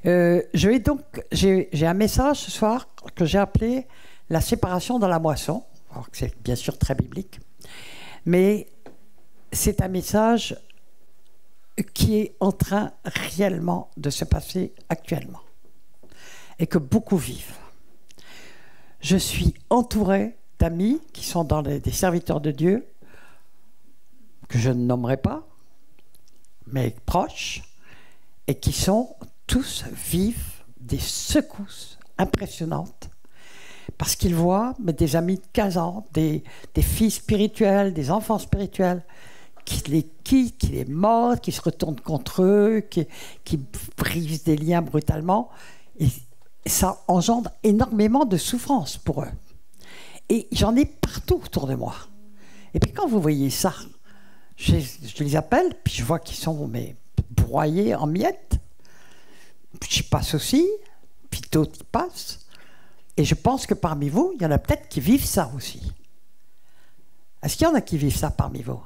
J'ai un message ce soir que j'ai appelé la séparation dans la moisson. Alors que c'est bien sûr très biblique, mais c'est un message qui est en train réellement de se passer actuellement et que beaucoup vivent. Je suis entouré d'amis qui sont des serviteurs de Dieu, que je ne nommerai pas, mais proches, et qui sont tous vivent des secousses impressionnantes parce qu'ils voient des amis de 15 ans, des filles spirituelles, des enfants spirituels qui les quittent, qui les mordent, qui se retournent contre eux, qui brisent des liens brutalement. Et ça engendre énormément de souffrance pour eux. Et j'en ai partout autour de moi. Et puis quand vous voyez ça, je les appelle, puis je vois qu'ils sont broyés en miettes. Puis j'y passe aussi, puis d'autres y passent. Et je pense que parmi vous, il y en a peut-être qui vivent ça aussi. Est-ce qu'il y en a qui vivent ça parmi vous?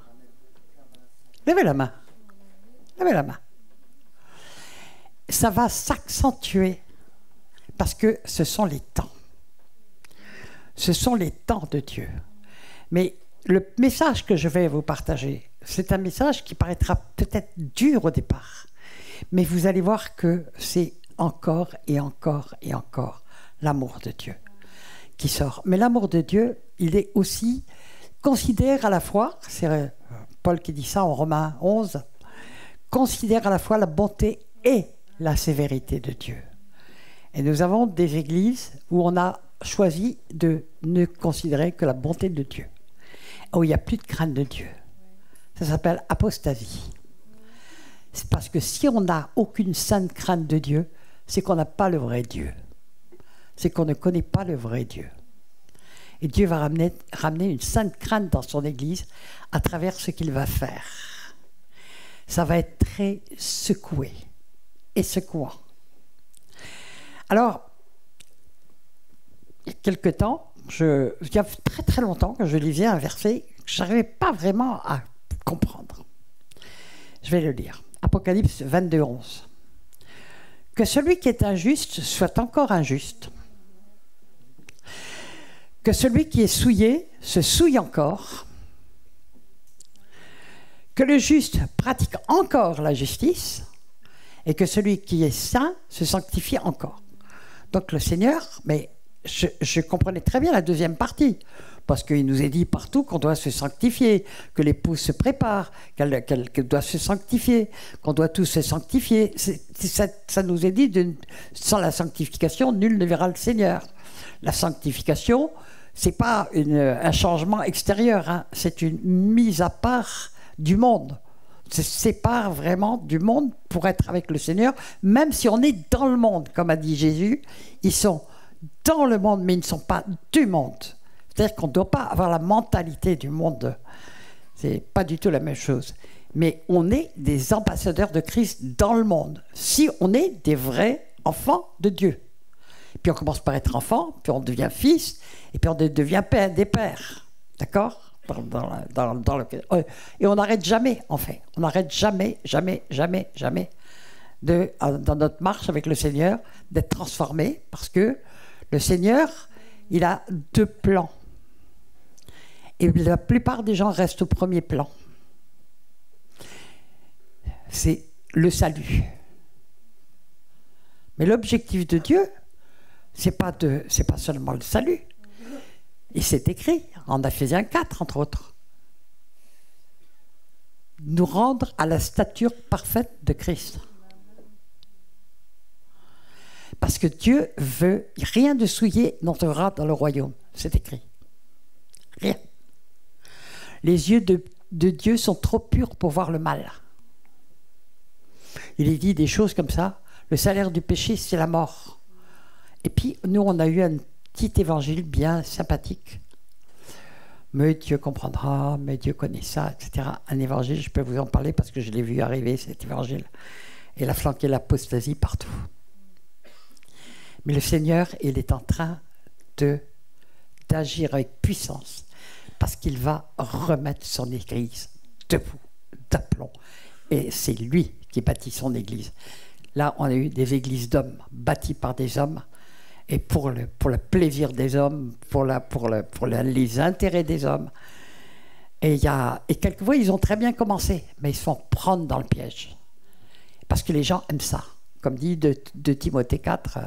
Levez la main. Levez la main. Ça va s'accentuer parce que ce sont les temps. Ce sont les temps de Dieu. Mais le message que je vais vous partager, c'est un message qui paraîtra peut-être dur au départ. Mais vous allez voir que c'est encore et encore et encore l'amour de Dieu qui sort. Mais l'amour de Dieu, il est aussi, considère à la fois, c'est Paul qui dit ça en Romains 11, considère à la fois la bonté et la sévérité de Dieu. Et nous avons des églises où on a choisi de ne considérer que la bonté de Dieu, où il n'y a plus de crainte de Dieu. Ça s'appelle apostasie. C'est parce que si on n'a aucune sainte crainte de Dieu, c'est qu'on n'a pas le vrai Dieu. C'est qu'on ne connaît pas le vrai Dieu. Et Dieu va ramener une sainte crainte dans son Église à travers ce qu'il va faire. Ça va être très secoué et secouant. Alors, il y a quelque temps, il y a très très longtemps que je lisais un verset que je n'arrivais pas vraiment à comprendre. Je vais le lire. Apocalypse 22, 11. Que celui qui est injuste soit encore injuste. Que celui qui est souillé se souille encore. Que le juste pratique encore la justice. Et que celui qui est saint se sanctifie encore. Donc le Seigneur, mais je comprenais très bien la deuxième partie. Parce qu'il nous est dit partout qu'on doit se sanctifier, que l'épouse se prépare, qu'elle doit se sanctifier, qu'on doit tous se sanctifier. Ça nous est dit, sans la sanctification, nul ne verra le Seigneur. La sanctification, ce n'est pas un changement extérieur, hein, c'est une mise à part du monde. Se sépare vraiment du monde pour être avec le Seigneur, même si on est dans le monde, comme a dit Jésus. Ils sont dans le monde, mais ils ne sont pas du monde. C'est-à-dire qu'on ne doit pas avoir la mentalité du monde. C'est pas du tout la même chose. Mais on est des ambassadeurs de Christ dans le monde. Si on est des vrais enfants de Dieu. Puis on commence par être enfant, puis on devient fils, et puis on devient des pères. D'accord ? Et on n'arrête jamais, en fait. On n'arrête jamais, jamais, jamais, jamais dans notre marche avec le Seigneur d'être transformé, parce que le Seigneur, il a deux plans. Et la plupart des gens restent au premier plan. C'est le salut. Mais l'objectif de Dieu, c'est pas seulement le salut. Et c'est écrit en Ephésiens 4, entre autres. Nous rendre à la stature parfaite de Christ. Parce que Dieu veut, rien de souillé n'entrera dans le royaume. C'est écrit. Rien. Les yeux de Dieu sont trop purs pour voir le mal. Il est dit des choses comme ça. Le salaire du péché, c'est la mort. Et puis, nous, on a eu un petit évangile bien sympathique. Mais Dieu comprendra, mais Dieu connaît ça, etc. Un évangile, je peux vous en parler parce que je l'ai vu arriver, cet évangile. Et il a flanqué l'apostasie partout. Mais le Seigneur, il est en train d'agir avec puissance parce qu'il va remettre son Église debout, d'aplomb. Et c'est lui qui bâtit son Église. Là, on a eu des églises d'hommes, bâties par des hommes, et pour le plaisir des hommes, pour les intérêts des hommes. Et quelquefois, ils ont très bien commencé, mais ils se font prendre dans le piège. Parce que les gens aiment ça. Comme dit de Timothée 4,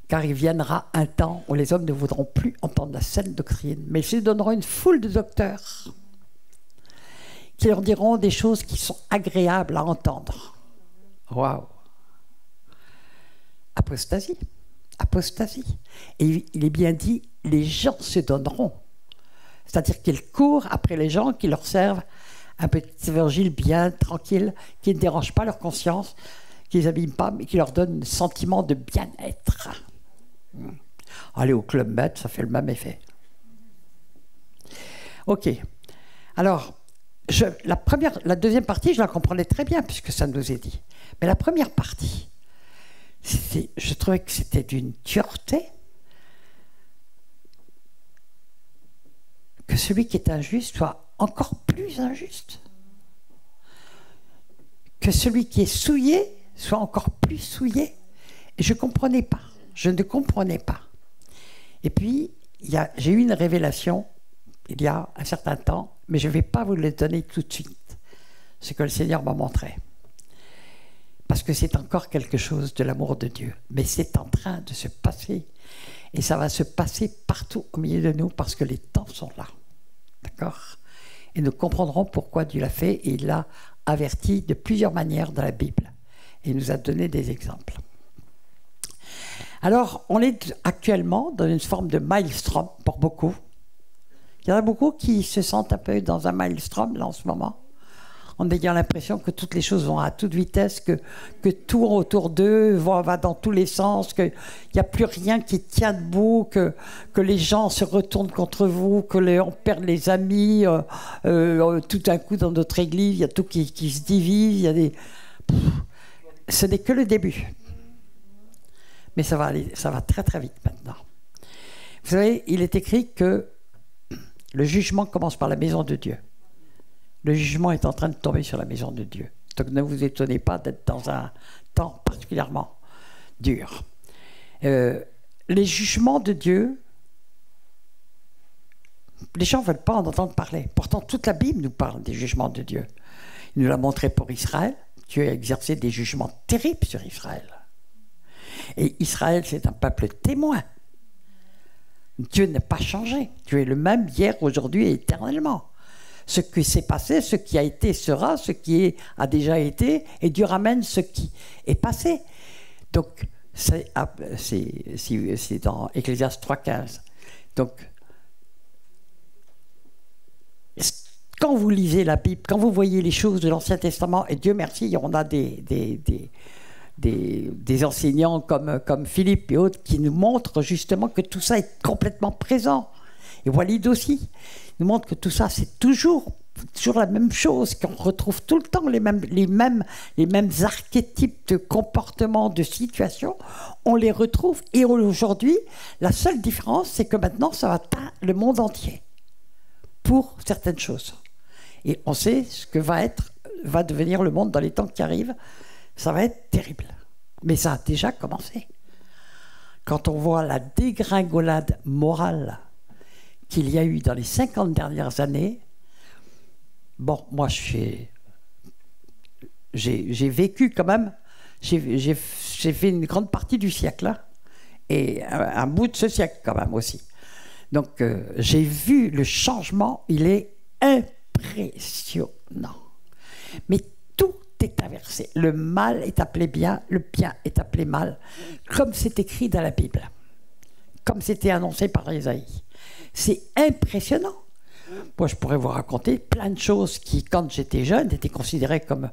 car il viendra un temps où les hommes ne voudront plus entendre la saine doctrine, mais ils se donneront une foule de docteurs qui leur diront des choses qui sont agréables à entendre. Waouh! Apostasie. Apostasie. Et il est bien dit, les gens se donneront. C'est-à-dire qu'ils courent après les gens qui leur servent un petit évangile bien tranquille, qui ne dérange pas leur conscience, qui ne les abîme pas, mais qui leur donne un sentiment de bien-être. Aller au Club Med, ça fait le même effet. Ok. Alors, la deuxième partie, je la comprenais très bien, puisque ça nous est dit. Mais la première partie, je trouvais que c'était d'une dureté, que celui qui est injuste soit encore plus injuste, que celui qui est souillé soit encore plus souillé. Et je ne comprenais pas. Je ne comprenais pas. Et puis, j'ai eu une révélation il y a un certain temps, mais je ne vais pas vous le donner tout de suite, ce que le Seigneur m'a montré. Parce que c'est encore quelque chose de l'amour de Dieu. Mais c'est en train de se passer. Et ça va se passer partout au milieu de nous, parce que les temps sont là. D'accord ? Et nous comprendrons pourquoi Dieu l'a fait, et il l'a averti de plusieurs manières dans la Bible. Et il nous a donné des exemples. Alors, on est actuellement dans une forme de maelstrom pour beaucoup. Il y en a beaucoup qui se sentent un peu dans un maelstrom là en ce moment, en ayant l'impression que toutes les choses vont à toute vitesse, que tout autour d'eux va dans tous les sens, qu'il n'y a plus rien qui tient debout, que les gens se retournent contre vous, on perd les amis, tout d'un coup dans notre église, il y a tout qui se divise, ce n'est que le début. Mais ça va très très vite maintenant. Vous savez, il est écrit que le jugement commence par la maison de Dieu. Le jugement est en train de tomber sur la maison de Dieu. Donc ne vous étonnez pas d'être dans un temps particulièrement dur. Les jugements de Dieu, les gens ne veulent pas en entendre parler. Pourtant, toute la Bible nous parle des jugements de Dieu. Il nous l'a montré pour Israël. Dieu a exercé des jugements terribles sur Israël. Et Israël, c'est un peuple témoin. Dieu n'a pas changé. Dieu est le même hier, aujourd'hui et éternellement. Ce qui s'est passé, ce qui a été sera, ce qui a déjà été, et Dieu ramène ce qui est passé. Donc, c'est dans Ecclésiaste 3,15. Donc, quand vous lisez la Bible, quand vous voyez les choses de l'Ancien Testament, et Dieu merci, on a des enseignants comme Philippe et autres qui nous montrent justement que tout ça est complètement présent. Et Walid aussi nous montre que tout ça, c'est toujours la même chose, qu'on retrouve tout le temps les mêmes archétypes de comportements, de situations, on les retrouve. Et aujourd'hui, la seule différence, c'est que maintenant, ça va atteindre le monde entier pour certaines choses. Et on sait ce que va devenir le monde dans les temps qui arrivent. Ça va être terrible. Mais ça a déjà commencé. Quand on voit la dégringolade morale qu'il y a eu dans les 50 dernières années, bon, moi j'ai vécu quand même, j'ai fait une grande partie du siècle, hein, et un bout de ce siècle quand même aussi. Donc j'ai vu le changement, il est impressionnant. Mais tout est inversé. Le mal est appelé bien, le bien est appelé mal, comme c'est écrit dans la Bible, comme c'était annoncé par Isaïe. C'est impressionnant. Moi, je pourrais vous raconter plein de choses qui, quand j'étais jeune, étaient considérées comme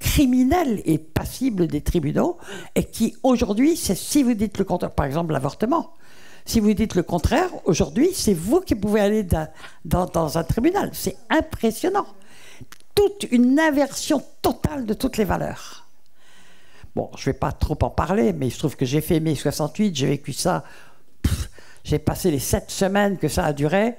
criminelles et passibles des tribunaux, et qui, aujourd'hui, si vous dites le contraire, par exemple l'avortement, si vous dites le contraire, aujourd'hui, c'est vous qui pouvez aller dans un tribunal. C'est impressionnant. Toute une inversion totale de toutes les valeurs. Bon, je ne vais pas trop en parler, mais il se trouve que j'ai fait mai 68, j'ai vécu ça. J'ai passé les 7 semaines que ça a duré.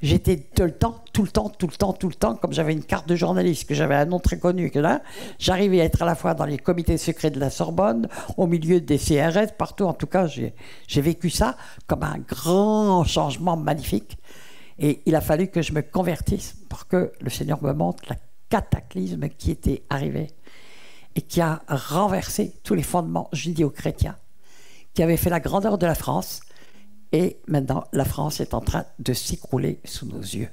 J'étais tout le temps, comme j'avais une carte de journaliste, que j'avais un nom très connu, que là, j'arrivais à être à la fois dans les comités secrets de la Sorbonne, au milieu des CRS, partout. En tout cas, j'ai vécu ça comme un grand changement magnifique. Et il a fallu que je me convertisse pour que le Seigneur me montre la cataclysme qui était arrivé et qui a renversé tous les fondements judéo-chrétiens, qui avait fait la grandeur de la France. Et maintenant, la France est en train de s'écrouler sous nos yeux.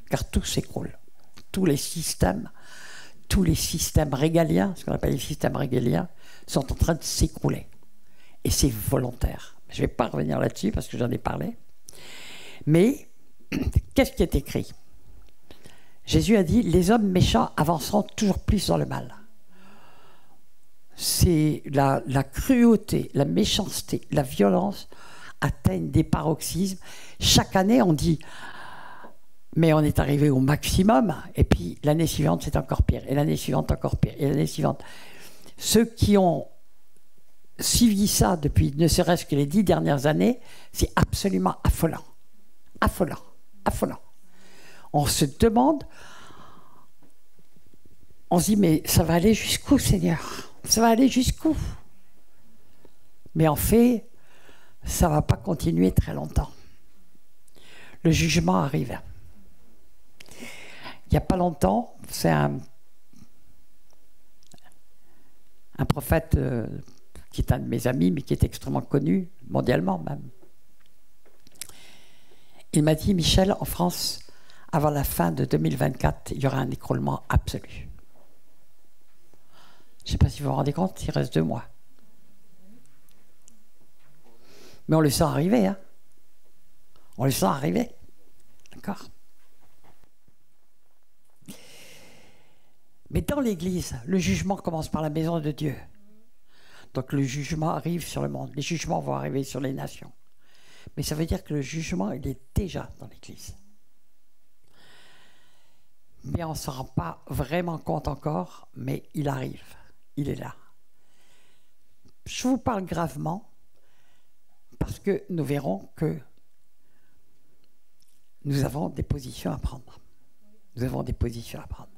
Car tout s'écroule. Tous les systèmes régaliens, ce qu'on appelle les systèmes régaliens, sont en train de s'écrouler. Et c'est volontaire. Je ne vais pas revenir là-dessus parce que j'en ai parlé. Mais, qu'est-ce qui est écrit? Jésus a dit, les hommes méchants avanceront toujours plus dans le mal. C'est la cruauté, la méchanceté, la violence atteignent des paroxysmes. Chaque année, on dit mais on est arrivé au maximum, et puis l'année suivante, c'est encore pire, et l'année suivante, encore pire, et l'année suivante. Ceux qui ont suivi ça depuis ne serait-ce que les 10 dernières années, c'est absolument affolant. Affolant. Affolant. On se demande, on se dit, mais ça va aller jusqu'où, Seigneur? Ça va aller jusqu'où? Mais en fait, ça ne va pas continuer très longtemps. Le jugement arrive. Il n'y a pas longtemps, c'est un prophète qui est un de mes amis, mais qui est extrêmement connu, mondialement même. Il m'a dit, Michel, en France, avant la fin de 2024, il y aura un écroulement absolu. Je ne sais pas si vous vous rendez compte, il reste 2 mois. Mais on le sent arriver, hein. On le sent arriver. D'accord? Mais dans l'Église, le jugement commence par la maison de Dieu. Donc le jugement arrive sur le monde. Les jugements vont arriver sur les nations. Mais ça veut dire que le jugement, il est déjà dans l'Église. Mais on ne s'en rend pas vraiment compte encore, mais il arrive. Il est là. Je vous parle gravement parce que nous verrons que nous avons des positions à prendre. Nous avons des positions à prendre.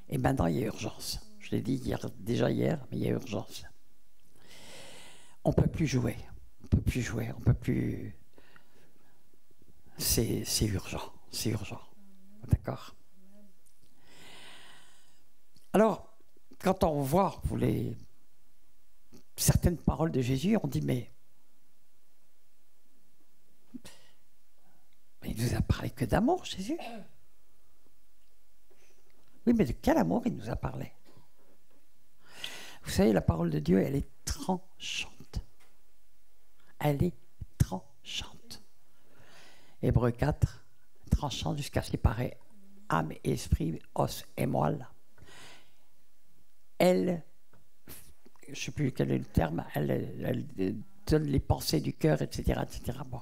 Et maintenant, il y a urgence. Je l'ai dit déjà hier, mais il y a urgence. On ne peut plus jouer. On ne peut plus jouer. On ne peut plus... C'est urgent. C'est urgent. D'accord? Alors, quand on voit certaines paroles de Jésus, on dit, mais il nous a parlé que d'amour, Jésus. Oui, mais de quel amour il nous a parlé? Vous savez, la parole de Dieu, elle est tranchante. Elle est tranchante. Hébreux 4, tranchante jusqu'à séparer âme et esprit, os et moelle. Elle, je ne sais plus quel est le terme, elle donne les pensées du cœur, etc. etc. Bon.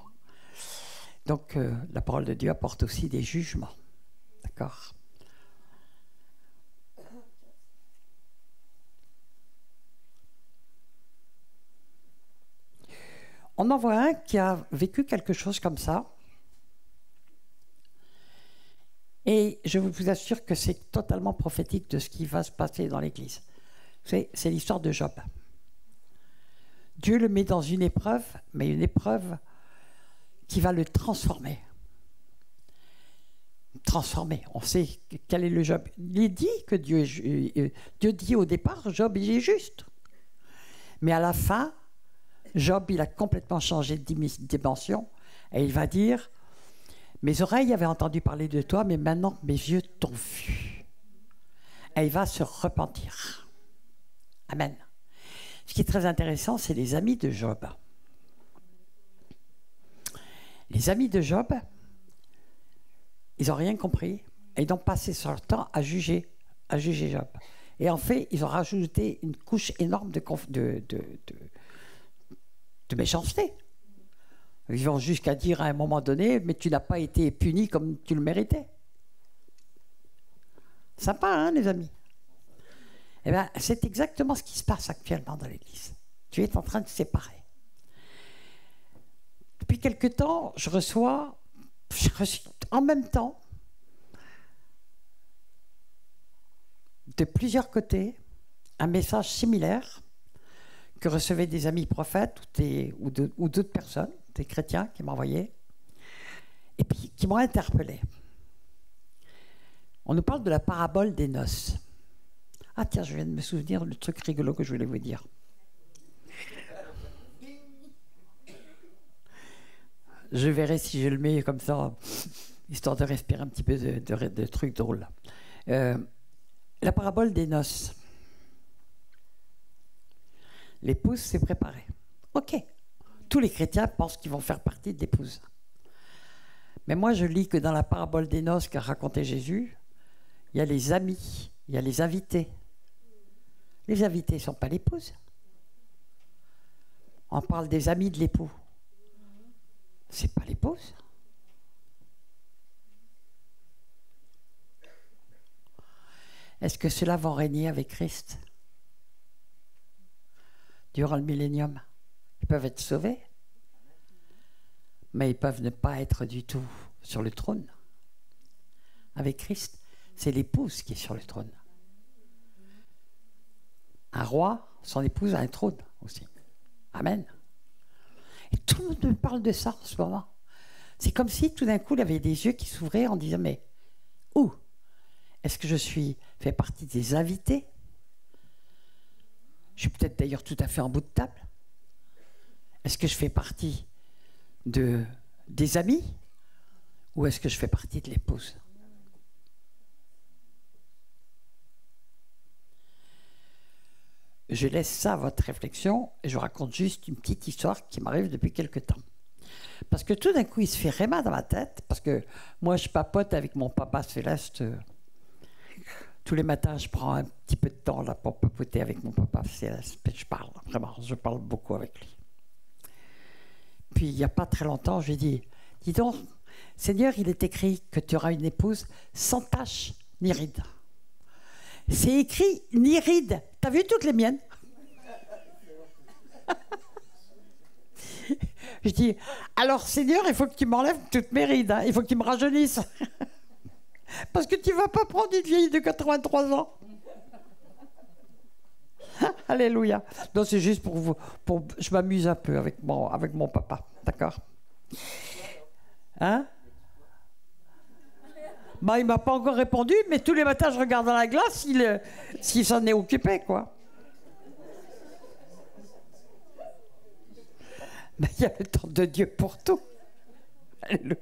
Donc, la parole de Dieu apporte aussi des jugements. D'accord? On en voit un qui a vécu quelque chose comme ça. Et je vous assure que c'est totalement prophétique de ce qui va se passer dans l'Église. C'est l'histoire de Job. Dieu le met dans une épreuve, mais une épreuve qui va le transformer. Transformer. On sait quel est le Job. Il est dit que Dieu dit au départ, Job, il est juste. Mais à la fin, Job, il a complètement changé de dimension et il va dire, mes oreilles avaient entendu parler de toi, mais maintenant mes yeux t'ont vu. Et il va se repentir. Amen. Ce qui est très intéressant, c'est les amis de Job. Les amis de Job, ils n'ont rien compris et ils ont passé leur temps à juger Job. Et en fait, ils ont rajouté une couche énorme de méchanceté. Ils vont jusqu'à dire à un moment donné, mais tu n'as pas été puni comme tu le méritais. Sympa, hein, les amis? Eh bien, c'est exactement ce qui se passe actuellement dans l'Église. Tu es en train de te séparer. Depuis quelque temps, je reçois j'ai reçu en même temps, de plusieurs côtés, un message similaire que recevaient des amis prophètes ou d'autres personnes, des chrétiens qui m'envoyaient, et puis qui m'ont interpellé. On nous parle de la parabole des noces. Ah tiens, je viens de me souvenir du truc rigolo que je voulais vous dire. Je verrai si je le mets comme ça, histoire de respirer un petit peu de trucs drôles. La parabole des noces. L'épouse s'est préparée. Ok. Tous les chrétiens pensent qu'ils vont faire partie de l'épouse. Mais moi, je lis que dans la parabole des noces qu'a raconté Jésus, il y a les amis, il y a les invités. Les invités ne sont pas l'épouse. On parle des amis de l'époux. C'est pas l'épouse. Est-ce que ceux-là vont régner avec Christ durant le millénium? Ils peuvent être sauvés, mais ils peuvent ne pas être du tout sur le trône. Avec Christ, c'est l'épouse qui est sur le trône. Un roi, son épouse a un trône aussi. Amen. Et tout le monde me parle de ça en ce moment. C'est comme si tout d'un coup, il y avait des yeux qui s'ouvraient en disant, mais où est-ce que fais partie des invités? Je suis peut-être d'ailleurs tout à fait en bout de table. Est-ce que je fais partie des amis? Ou est-ce que je fais partie de l'épouse? Je laisse ça à votre réflexion et je vous raconte juste une petite histoire qui m'arrive depuis quelque temps. Parce que tout d'un coup, il se fait réma dans ma tête, parce que moi, je papote avec mon papa céleste. Tous les matins, je prends un petit peu de temps là, pour papoter avec mon papa céleste. Je parle, vraiment, je parle beaucoup avec lui. Puis, il n'y a pas très longtemps, je lui ai dit, dis donc, Seigneur, il est écrit que tu auras une épouse sans tache ni ride. C'est écrit ni ride. T'as vu toutes les miennes? Je dis, alors Seigneur, il faut que tu m'enlèves toutes mes rides. Hein. Il faut que tu me rajeunisses. Parce que tu ne vas pas prendre une vieille de 83 ans. Alléluia. Non, c'est juste pour vous. Je m'amuse un peu avec mon papa. D'accord? Hein? Bah, il ne m'a pas encore répondu, mais tous les matins, je regarde dans la glace s'il s'en est occupé, quoi. Mais il y a le temps de Dieu pour tout. Alléluia.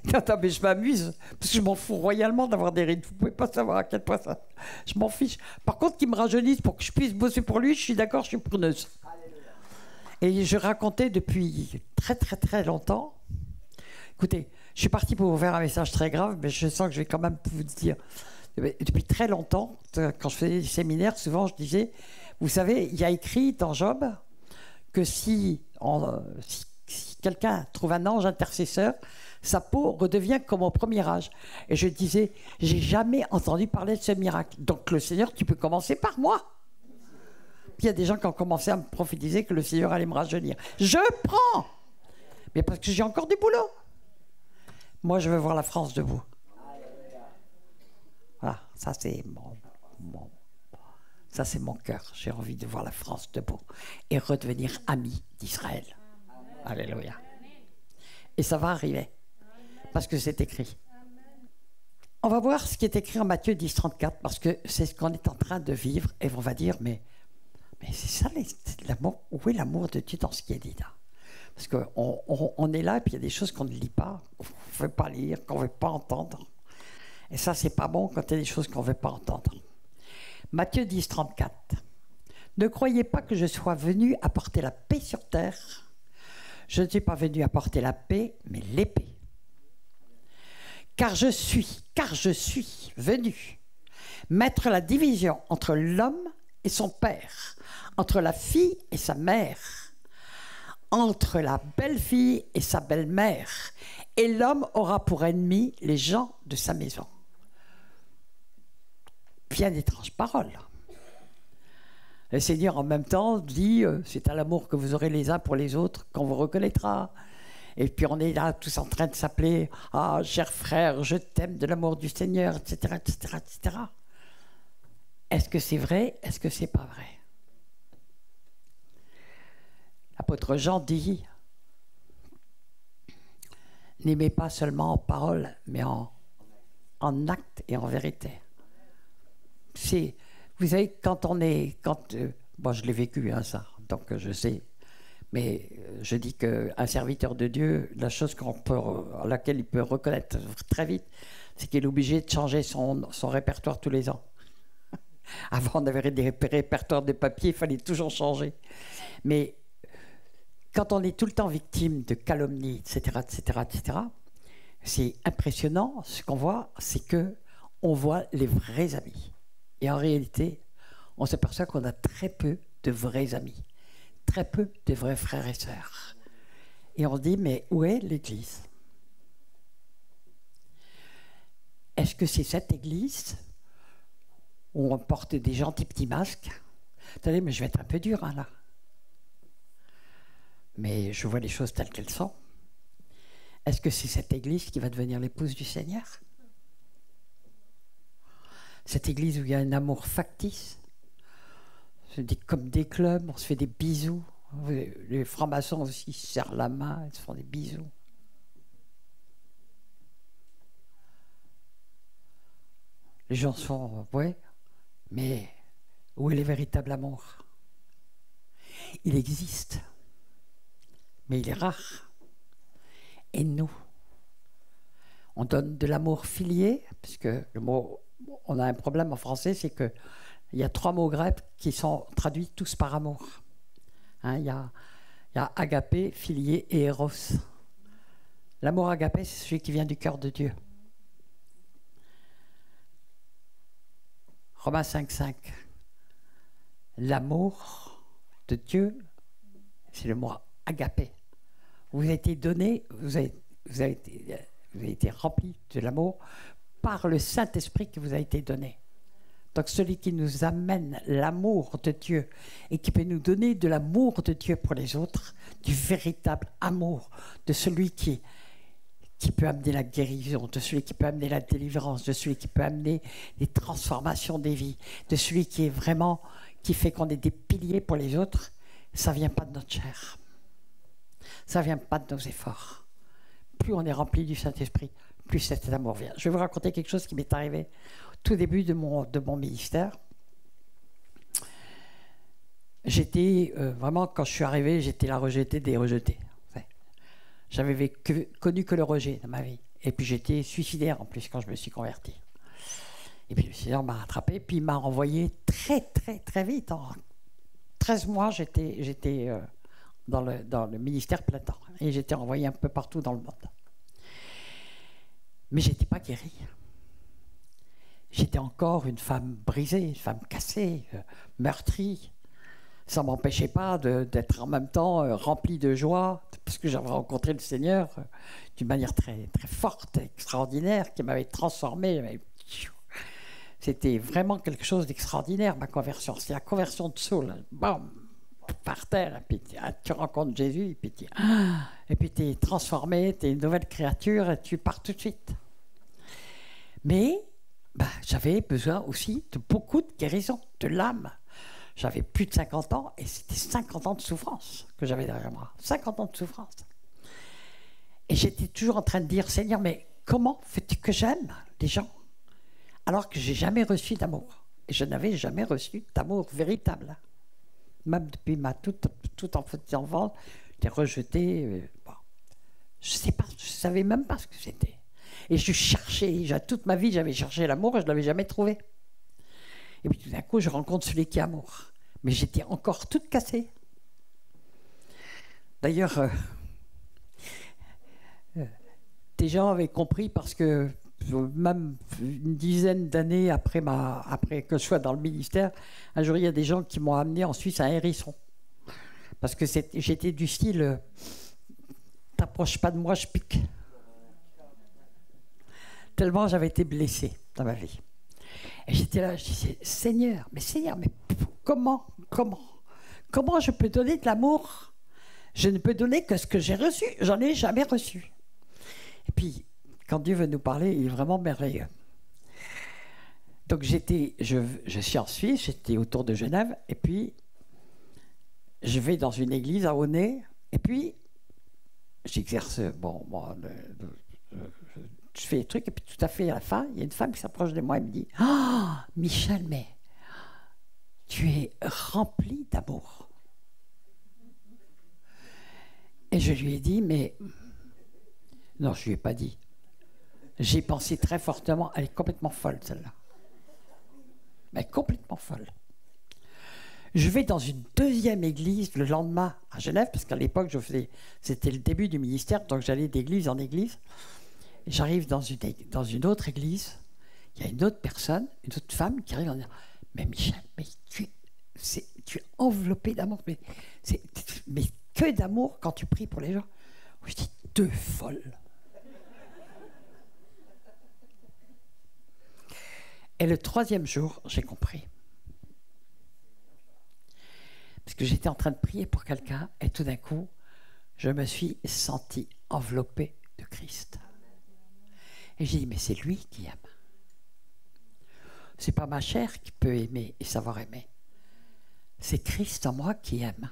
Non, mais je m'amuse, parce que je m'en fous royalement d'avoir des rides. Vous ne pouvez pas savoir à quel point ça... Je m'en fiche. Par contre, qu'il me rajeunisse pour que je puisse bosser pour lui, je suis d'accord, je suis preneuse. Et je racontais depuis très, très, très longtemps... Écoutez, je suis parti pour vous faire un message très grave, mais je sens que je vais quand même vous dire. Depuis très longtemps, quand je faisais des séminaires, souvent je disais, vous savez, il y a écrit dans Job que si quelqu'un trouve un ange intercesseur, sa peau redevient comme au premier âge. Et je disais, j'ai jamais entendu parler de ce miracle. Donc le Seigneur, tu peux commencer par moi. Puis il y a des gens qui ont commencé à me prophétiser que le Seigneur allait me rajeunir. Je prends, mais parce que j'ai encore du boulot. Moi, je veux voir la France debout. Voilà, ça c'est ça c'est mon cœur. J'ai envie de voir la France debout et redevenir ami d'Israël. Alléluia. Et ça va arriver parce que c'est écrit. On va voir ce qui est écrit en Matthieu 10, 34 parce que c'est ce qu'on est en train de vivre et on va dire mais c'est ça l'amour. Où est l'amour de Dieu dans ce qui est dit là? Parce qu'on est là et puis il y a des choses qu'on ne lit pas, qu'on ne veut pas lire, qu'on ne veut pas entendre. Et ça, c'est pas bon quand il y a des choses qu'on ne veut pas entendre. Matthieu 10, 34. Ne croyez pas que je sois venu apporter la paix sur terre. Je ne suis pas venu apporter la paix, mais l'épée. Car je suis venu mettre la division entre l'homme et son père, entre la fille et sa mère, entre la belle-fille et sa belle-mère, et l'homme aura pour ennemi les gens de sa maison. Bien étrange parole. Le Seigneur en même temps dit, c'est à l'amour que vous aurez les uns pour les autres qu'on vous reconnaîtra. Et puis on est là tous en train de s'appeler « Ah, cher frère, je t'aime de l'amour du Seigneur, etc., etc., etc. » Est-ce que c'est vrai? Est-ce que c'est pas vrai? L'apôtre Jean dit « N'aimez pas seulement en parole, mais en acte et en vérité. » Vous savez, quand on est... bon, je l'ai vécu, hein, ça, donc je sais. Mais je dis qu'un serviteur de Dieu, la chose à laquelle il peut reconnaître très vite, c'est qu'il est obligé de changer son répertoire tous les ans. Avant, on avait des répertoires de papier, il fallait toujours changer. Mais quand on est tout le temps victime de calomnies, etc., etc., etc., c'est impressionnant. Ce qu'on voit, c'est qu'on voit les vrais amis. Et en réalité, on s'aperçoit qu'on a très peu de vrais amis. Très peu de vrais frères et sœurs. Et on se dit, mais où est l'Église? Est-ce que c'est cette Église où on porte des gentils petits masques? Attendez, mais je vais être un peu dur, hein, là. Mais je vois les choses telles qu'elles sont. Est-ce que c'est cette Église qui va devenir l'épouse du Seigneur? Cette Église où il y a un amour factice? Comme des clubs, on se fait des bisous. Les francs-maçons aussi se serrent la main, ils se font des bisous. Les gens sont, ouais, mais où est le véritable amour? Il existe, mais il est rare. Et nous, on donne de l'amour filié, puisque le mot, on a un problème en français, c'est que il y a 3 mots grecs qui sont traduits tous par amour. Hein, il y a agapé, filié et éros. L'amour agapé, c'est celui qui vient du cœur de Dieu. Romains 5,5. L'amour de Dieu, c'est le mot agapé. Vous avez été donné, vous avez été rempli de l'amour par le Saint-Esprit qui vous a été donné. Donc celui qui nous amène l'amour de Dieu et qui peut nous donner de l'amour de Dieu pour les autres, du véritable amour, de celui qui peut amener la guérison, de celui qui peut amener la délivrance, de celui qui peut amener les transformations des vies, de celui qui est vraiment, qui fait qu'on est des piliers pour les autres, ça ne vient pas de notre chair. Ça ne vient pas de nos efforts. Plus on est rempli du Saint-Esprit, plus cet amour vient. Je vais vous raconter quelque chose qui m'est arrivé tout début de mon ministère. J'étais vraiment, quand je suis arrivé, j'étais la rejetée des rejetés. J'avais connu que le rejet dans ma vie. Et puis j'étais suicidaire en plus quand je me suis converti. Et puis le Seigneur m'a rattrapé, puis il m'a renvoyé très très très vite. En 13 mois, j'étais dans le ministère plein temps. Et j'étais envoyé un peu partout dans le monde. Mais je n'étais pas guérie. J'étais encore une femme brisée, une femme cassée, meurtrie. Ça ne m'empêchait pas d'être en même temps remplie de joie, parce que j'avais rencontré le Seigneur d'une manière très, très forte, extraordinaire, qui m'avait transformé. C'était vraiment quelque chose d'extraordinaire, ma conversion. C'est la conversion de Saul. Bam, par terre, et puis tu rencontres Jésus, et puis tu es transformé, tu es une nouvelle créature, et tu pars tout de suite. Mais j'avais besoin aussi de beaucoup de guérison, de l'âme. J'avais plus de 50 ans, et c'était 50 ans de souffrance que j'avais derrière moi. 50 ans de souffrance. Et j'étais toujours en train de dire, Seigneur, mais comment fais-tu que j'aime les gens alors que j'ai jamais reçu d'amour? Et je n'avais jamais reçu d'amour véritable. Même depuis ma toute enfance, j'étais rejeté. Bon. Je savais même pas ce que c'était. Et je cherchais, toute ma vie, j'avais cherché l'amour et je ne l'avais jamais trouvé. Et puis tout d'un coup, je rencontre celui qui est amour. Mais j'étais encore toute cassée. D'ailleurs, des gens avaient compris parce que même une dizaine d'années après que je sois dans le ministère, un jour, il y a des gens qui m'ont amené en Suisse à Hérisson. Parce que j'étais du style t'approches pas de moi, je pique. Tellement j'avais été blessé dans ma vie. Et j'étais là, je disais, Seigneur, mais comment je peux donner de l'amour? Je ne peux donner que ce que j'ai reçu. J'en ai jamais reçu. Et puis, quand Dieu veut nous parler, il est vraiment merveilleux. Donc je suis en Suisse, j'étais autour de Genève, et puis je vais dans une église à Aunay, et puis j'exerce, je fais des trucs, et puis tout à fait à la fin, il y a une femme qui s'approche de moi et me dit « Oh, Michel, mais tu es rempli d'amour. » Et je lui ai dit « Mais... » Non, je ne lui ai pas dit. J'ai pensé très fortement, elle est complètement folle, celle-là. Mais complètement folle. Je vais dans une deuxième église le lendemain à Genève, parce qu'à l'époque, c'était le début du ministère, donc j'allais d'église en église. J'arrive dans une autre église, il y a une autre personne, une autre femme qui arrive en disant « Mais Michel, mais tu es enveloppé d'amour, mais que d'amour quand tu pries pour les gens. » Je dis « Deux folles. » Et le troisième jour, j'ai compris. Parce que j'étais en train de prier pour quelqu'un, et tout d'un coup, je me suis senti enveloppé de Christ. Et j'ai dit, mais c'est lui qui aime. C'est pas ma chair qui peut aimer et savoir aimer. C'est Christ en moi qui aime.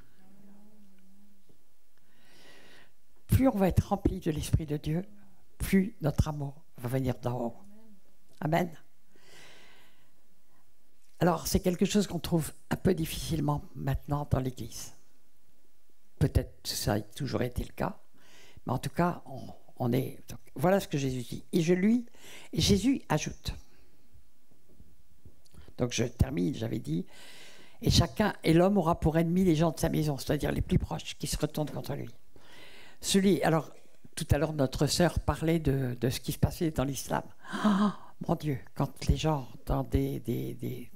Plus on va être rempli de l'Esprit de Dieu, plus notre amour va venir d'en haut. Amen. Alors, c'est quelque chose qu'on trouve un peu difficilement maintenant dans l'Église. Peut-être que ça a toujours été le cas, mais en tout cas, on est... Donc, voilà ce que Jésus dit. Et Jésus ajoute. Donc, je termine, j'avais dit, et l'homme aura pour ennemi les gens de sa maison, c'est-à-dire les plus proches, qui se retournent contre lui. Alors, tout à l'heure, notre sœur parlait de ce qui se passait dans l'islam. Oh, mon Dieu, quand les gens dans des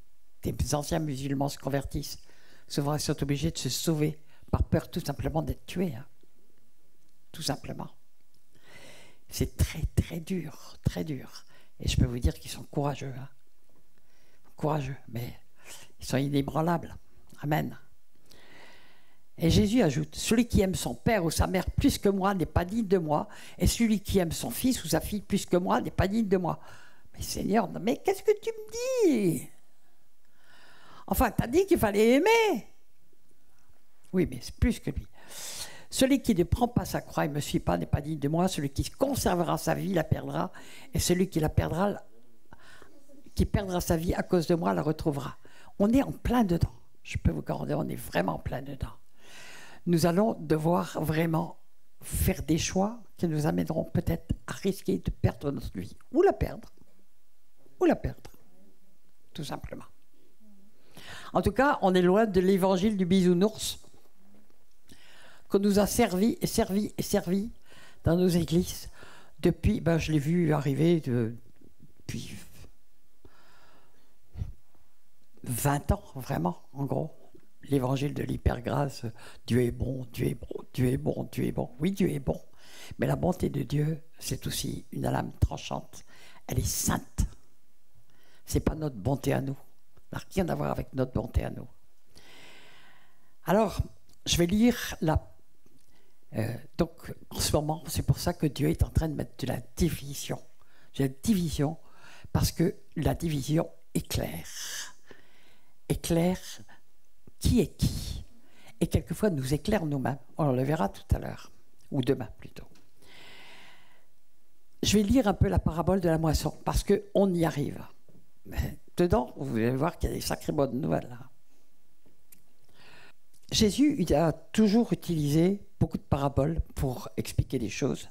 anciens musulmans se convertissent, souvent ils sont obligés de se sauver par peur tout simplement d'être tués. Hein. Tout simplement. C'est très très dur, très dur. Et je peux vous dire qu'ils sont courageux. Hein. Courageux, mais ils sont inébranlables. Amen. Et Jésus ajoute, celui qui aime son père ou sa mère plus que moi n'est pas digne de moi, et celui qui aime son fils ou sa fille plus que moi n'est pas digne de moi. Mais Seigneur, mais qu'est-ce que tu me dis? Enfin, t'as dit qu'il fallait aimer. Oui, mais c'est plus que lui. Celui qui ne prend pas sa croix et ne me suit pas n'est pas digne de moi. Celui qui conservera sa vie la perdra. Et celui qui perdra sa vie à cause de moi la retrouvera. On est en plein dedans. Je peux vous garantir, on est vraiment en plein dedans. Nous allons devoir vraiment faire des choix qui nous amèneront peut-être à risquer de perdre notre vie. Ou la perdre. Ou la perdre. Tout simplement. En tout cas, on est loin de l'évangile du bisounours qu'on nous a servi dans nos églises depuis, je l'ai vu arriver depuis 20 ans, vraiment, en gros. L'évangile de l'hypergrâce, Dieu est bon, Dieu est bon, Dieu est bon, Dieu est bon. Oui, Dieu est bon. Mais la bonté de Dieu, c'est aussi une lame tranchante. Elle est sainte. C'est pas notre bonté à nous. Ça n'a rien à voir avec notre bonté à nous. Alors, je vais lire donc, en ce moment, c'est pour ça que Dieu est en train de mettre de la division. De la division, parce que la division éclaire. Éclaire qui est qui. Et quelquefois nous éclaire nous-mêmes. On le verra tout à l'heure. Ou demain, plutôt. Je vais lire un peu la parabole de la moisson, parce qu'on y arrive. Mais dedans, vous allez voir qu'il y a des sacrées bonnes nouvelles. Là. Jésus il a toujours utilisé beaucoup de paraboles pour expliquer des choses.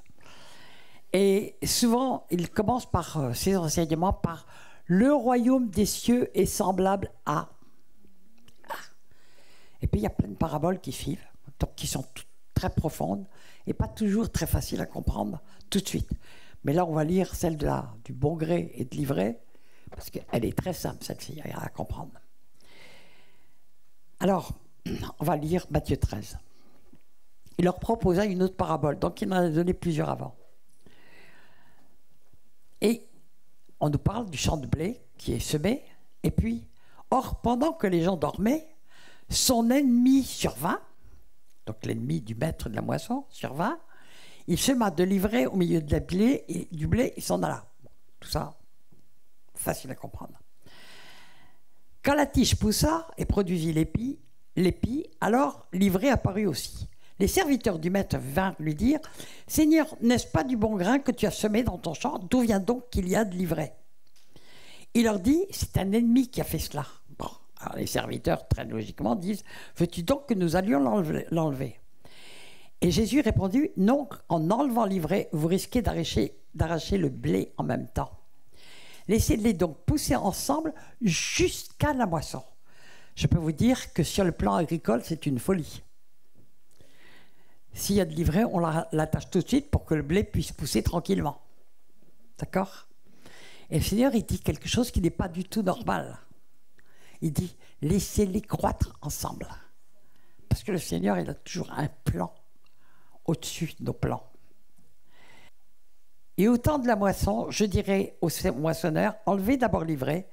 Et souvent, il commence par ses enseignements par « Le royaume des cieux est semblable à... » Et puis, il y a plein de paraboles qui suivent, donc qui sont très profondes et pas toujours très faciles à comprendre tout de suite. Mais là, on va lire celle du bon gré et de l'ivraie, parce qu'elle est très simple, celle-ci, à comprendre. Alors, on va lire Matthieu 13. Il leur proposa une autre parabole, donc il en a donné plusieurs avant. Et on nous parle du champ de blé qui est semé, et puis, or, pendant que les gens dormaient, son ennemi survint, donc l'ennemi du maître de la moisson, survint. Il sema de l'ivraie au milieu de la blé et du blé, il s'en alla. Bon, tout ça, facile à comprendre. Quand la tige poussa et produisit l'épi, alors l'ivraie apparut aussi. Les serviteurs du maître vinrent lui dire « Seigneur, n'est-ce pas du bon grain que tu as semé dans ton champ? D'où vient donc qu'il y a de l'ivraie ?» Il leur dit « C'est un ennemi qui a fait cela. » Bon, alors les serviteurs, très logiquement, disent « Veux-tu donc que nous allions l'enlever ?» Et Jésus répondit « Non, en enlevant l'ivraie, vous risquez d'arracher le blé en même temps. Laissez-les donc pousser ensemble jusqu'à la moisson. » Je peux vous dire que sur le plan agricole, c'est une folie. S'il y a de l'ivraie, on l'attache tout de suite pour que le blé puisse pousser tranquillement. D'accord? Et le Seigneur, il dit quelque chose qui n'est pas du tout normal. Il dit, laissez-les croître ensemble. Parce que le Seigneur, il a toujours un plan au-dessus de nos plans. Et au temps de la moisson, je dirais aux moissonneurs, enlevez d'abord l'ivraie,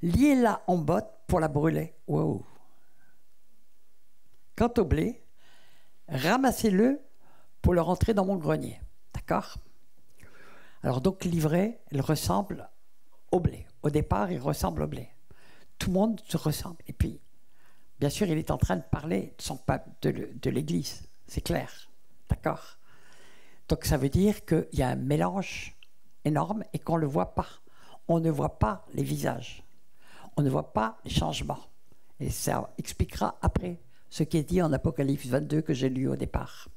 liez-la en botte pour la brûler. Wow. Quant au blé, ramassez-le pour le rentrer dans mon grenier. D'accord? Alors donc l'ivraie, elle ressemble au blé. Au départ, il ressemble au blé. Tout le monde se ressemble. Et puis, bien sûr, il est en train de parler de son peuple, de l'Église. C'est clair. D'accord? Donc ça veut dire qu'il y a un mélange énorme et qu'on ne le voit pas. On ne voit pas les visages. On ne voit pas les changements. Et ça expliquera après ce qui est dit en Apocalypse 22 que j'ai lu au départ.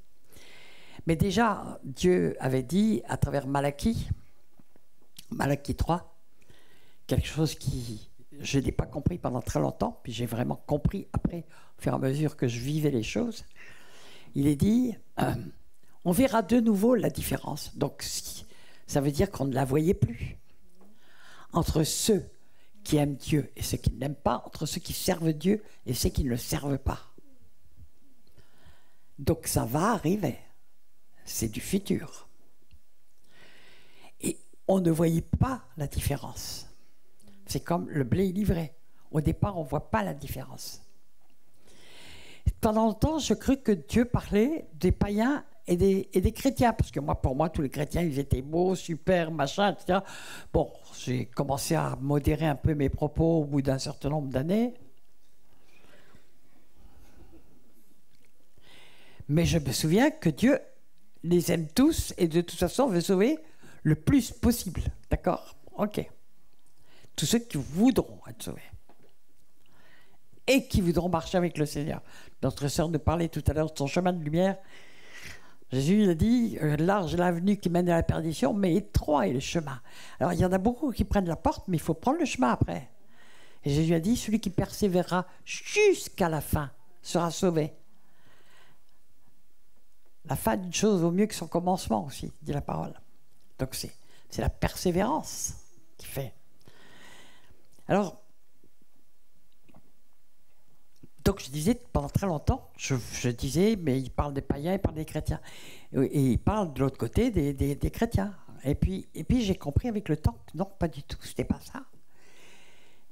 Mais déjà, Dieu avait dit à travers Malachie 3, quelque chose qui je n'ai pas compris pendant très longtemps, puis j'ai vraiment compris après, au fur et à mesure que je vivais les choses. Il est dit, on verra de nouveau la différence. Donc, ça veut dire qu'on ne la voyait plus. Entre ceux qui aiment Dieu et ceux qui ne l'aiment pas, entre ceux qui servent Dieu et ceux qui ne le servent pas. Donc ça va arriver. C'est du futur. Et on ne voyait pas la différence. C'est comme le blé livré. Au départ, on ne voit pas la différence. Pendant longtemps, je crus que Dieu parlait des païens et des chrétiens, parce que pour moi, tous les chrétiens, ils étaient beaux, super, machin, etc. Bon, j'ai commencé à modérer un peu mes propos au bout d'un certain nombre d'années. Mais je me souviens que Dieu les aime tous et de toute façon veut sauver le plus possible. D'accord? Ok. Tous ceux qui voudront être sauvés. Et qui voudront marcher avec le Seigneur. Notre sœur nous parlait tout à l'heure de son chemin de lumière. Jésus il a dit, large est l'avenue qui mène à la perdition, mais étroit est le chemin. Alors il y en a beaucoup qui prennent la porte, mais il faut prendre le chemin après. Et Jésus a dit, celui qui persévérera jusqu'à la fin sera sauvé. La fin d'une chose vaut mieux que son commencement aussi, dit la parole. Donc c'est la persévérance qui fait. Alors, donc je disais, pendant très longtemps, je disais, mais il parle des païens, il parle des chrétiens. Et il parle de l'autre côté des chrétiens. Et puis j'ai compris avec le temps que non, pas du tout, c'était pas ça.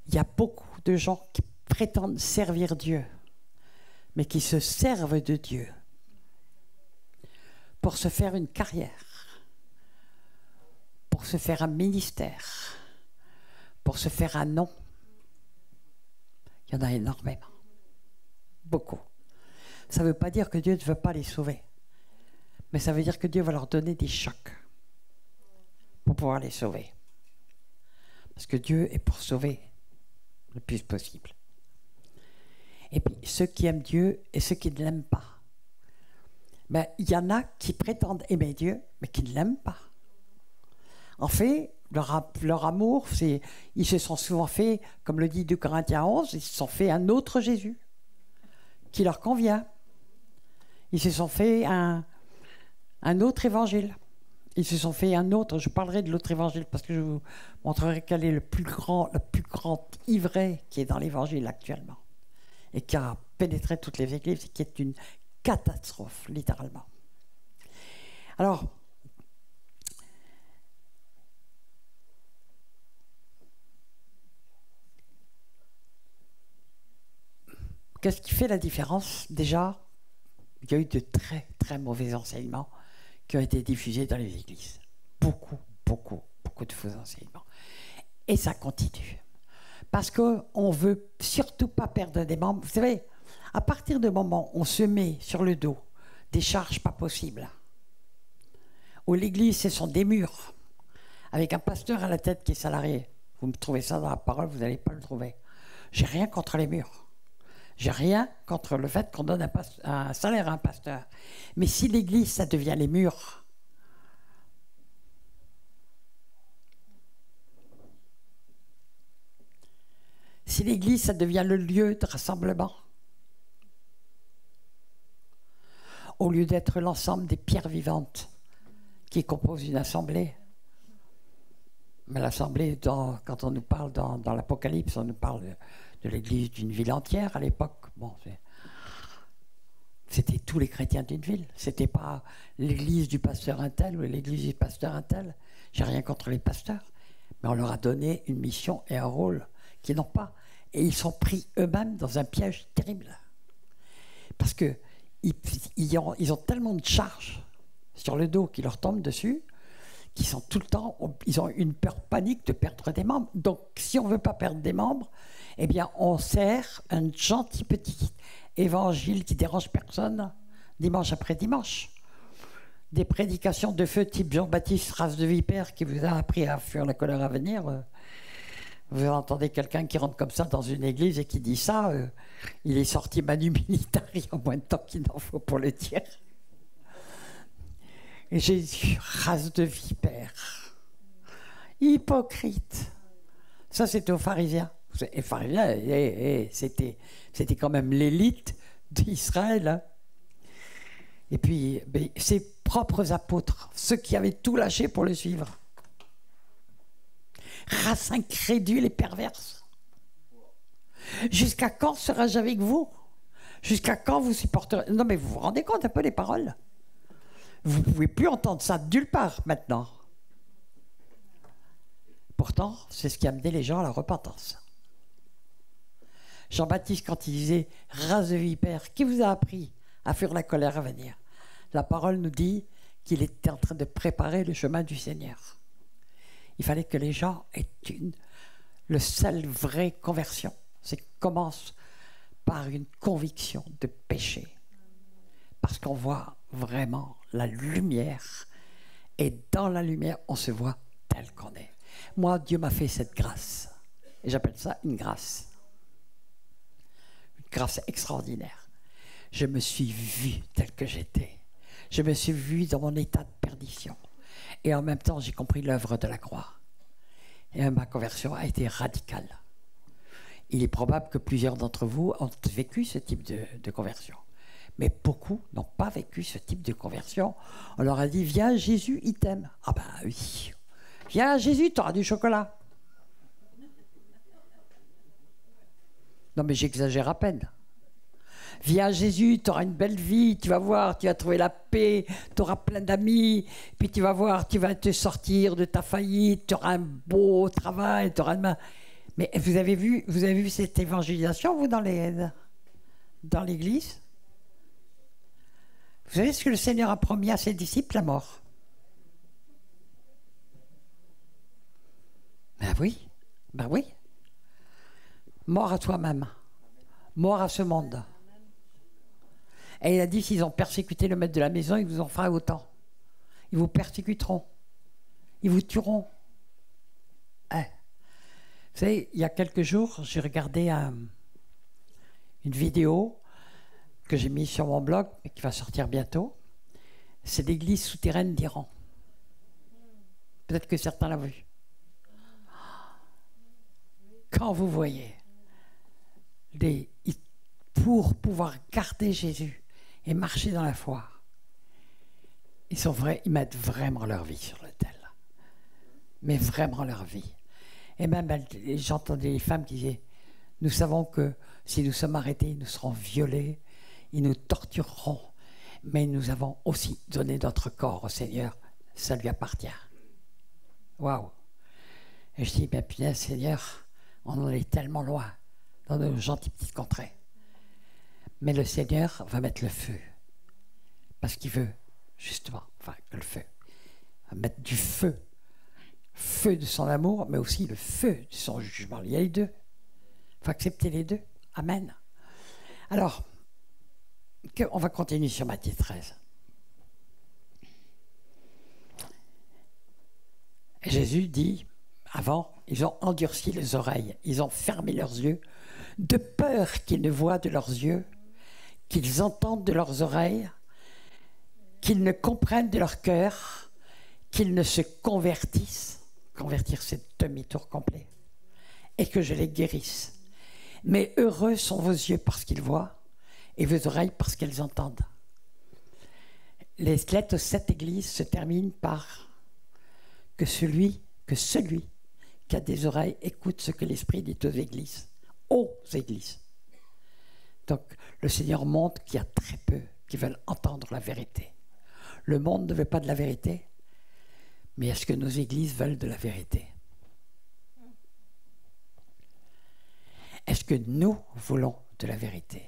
Il y a beaucoup de gens qui prétendent servir Dieu, mais qui se servent de Dieu pour se faire une carrière, pour se faire un ministère, pour se faire un nom. Il y en a énormément. Beaucoup. Ça ne veut pas dire que Dieu ne veut pas les sauver, mais ça veut dire que Dieu va leur donner des chocs pour pouvoir les sauver. Parce que Dieu est pour sauver le plus possible. Et puis, ceux qui aiment Dieu et ceux qui ne l'aiment pas. Ben, il y en a qui prétendent aimer Dieu, mais qui ne l'aiment pas. En fait, leur amour, ils se sont souvent fait, comme le dit 2 Corinthiens 11, ils se sont fait un autre Jésus qui leur convient. Ils se sont fait un autre évangile. Ils se sont fait un autre, je parlerai de l'autre évangile parce que je vous montrerai quel est le plus grand ivraie qui est dans l'évangile actuellement et qui a pénétré toutes les églises et qui est une catastrophe, littéralement. Alors, qu'est-ce qui fait la différence? Déjà, il y a eu de très très mauvais enseignements qui ont été diffusés dans les églises. Beaucoup, beaucoup, beaucoup de faux enseignements. Et ça continue. Parce qu'on ne veut surtout pas perdre des membres. Vous savez, à partir du moment où on se met sur le dos des charges pas possibles, où l'église, ce sont des murs, avec un pasteur à la tête qui est salarié, vous me trouvez ça dans la parole, vous n'allez pas le trouver. J'ai rien contre les murs. J'ai rien contre le fait qu'on donne un salaire à un pasteur. Mais si l'église, ça devient les murs, si l'église, ça devient le lieu de rassemblement, au lieu d'être l'ensemble des pierres vivantes qui composent une assemblée. Mais l'assemblée, quand on nous parle dans l'Apocalypse, on nous parle de l'église d'une ville entière à l'époque. Bon, c'était tous les chrétiens d'une ville. C'était pas l'église du pasteur un tel ou l'église du pasteur un tel. J'ai rien contre les pasteurs, mais on leur a donné une mission et un rôle qu'ils n'ont pas. Et ils sont pris eux-mêmes dans un piège terrible. Parce que ils ont tellement de charges sur le dos qui leur tombent dessus, qu'ils sont tout le temps, ils ont une peur panique de perdre des membres. Donc, si on ne veut pas perdre des membres, eh bien, on sert un gentil petit évangile qui dérange personne, dimanche après dimanche. Des prédications de feu type Jean-Baptiste, race de vipère, qui vous a appris à fuir la colère à venir. Vous entendez quelqu'un qui rentre comme ça dans une église et qui dit ça, il est sorti manu militari en moins de temps qu'il n'en faut pour le dire. Et Jésus, race de vipère, hypocrite. Ça, c'était aux pharisiens. Les pharisiens, c'était quand même l'élite d'Israël. Hein. Et puis, ses propres apôtres, ceux qui avaient tout lâché pour le suivre. Race incrédule et perverse. Jusqu'à quand serai-je avec vous? Jusqu'à quand vous supporterez? Non, mais vous vous rendez compte un peu des paroles? Vous ne pouvez plus entendre ça de nulle part maintenant. Pourtant, c'est ce qui a amené les gens à la repentance. Jean-Baptiste, quand il disait « race de vipère, qui vous a appris à fuir la colère à venir ?» La parole nous dit qu'il était en train de préparer le chemin du Seigneur. Il fallait que les gens aient le seul vraie conversion. C'est commence par une conviction de péché. Parce qu'on voit vraiment la lumière. Et dans la lumière, on se voit tel qu'on est. Moi, Dieu m'a fait cette grâce. Et j'appelle ça une grâce. Une grâce extraordinaire. Je me suis vu tel que j'étais. Je me suis vu dans mon état de perdition. Et en même temps, j'ai compris l'œuvre de la croix. Et ma conversion a été radicale. Il est probable que plusieurs d'entre vous ont vécu ce type de conversion. Mais beaucoup n'ont pas vécu ce type de conversion. On leur a dit, viens Jésus, il t'aime. Ah ben oui. Viens Jésus, tu auras du chocolat. Non mais j'exagère à peine. Viens Jésus, tu auras une belle vie, tu vas voir, tu vas trouver la paix, tu auras plein d'amis, puis tu vas voir, tu vas te sortir de ta faillite, tu auras un beau travail, tu auras une... Mais vous avez vu cette évangélisation, vous, dans l'église? Vous savez ce que le Seigneur a promis à ses disciples? La mort. Ben oui, ben oui. Mort à toi-même, mort à ce monde. Et il a dit, s'ils ont persécuté le maître de la maison, ils vous en feront autant. Ils vous persécuteront. Ils vous tueront. Hein. Vous savez, il y a quelques jours, j'ai regardé une vidéo que j'ai mise sur mon blog, mais qui va sortir bientôt. C'est l'église souterraine d'Iran. Peut-être que certains l'ont vu. Quand vous voyez, pour pouvoir garder Jésus et marcher dans la foi, ils mettent vraiment leur vie sur l'autel. Mais vraiment leur vie. Et même, j'entendais les femmes qui disaient, nous savons que si nous sommes arrêtés, nous serons violés, ils nous tortureront, mais nous avons aussi donné notre corps au Seigneur, ça lui appartient. Waouh! Et je dis, bien punaise, Seigneur, on en est tellement loin, dans nos gentilles petites contrées. Mais le Seigneur va mettre le feu parce qu'il veut, justement, enfin, que le feu, mettre du feu, feu de son amour, mais aussi le feu de son jugement. Il y a les deux. Il faut accepter les deux. Amen. Alors, on va continuer sur Matthieu 13. Et Jésus dit, avant, ils ont endurci les oreilles, ils ont fermé leurs yeux, de peur qu'ils ne voient de leurs yeux, qu'ils entendent de leurs oreilles, qu'ils ne comprennent de leur cœur, qu'ils ne se convertissent. Convertir, c'est demi-tour complet. Et que je les guérisse. Mais heureux sont vos yeux parce qu'ils voient, et vos oreilles parce qu'elles entendent. Les lettres aux 7 églises se terminent par que celui qui a des oreilles écoute ce que l'Esprit dit aux églises. Aux églises. Donc, le Seigneur montre qu'il y a très peu qui veulent entendre la vérité. Le monde ne veut pas de la vérité, mais est-ce que nos églises veulent de la vérité? Est-ce que nous voulons de la vérité?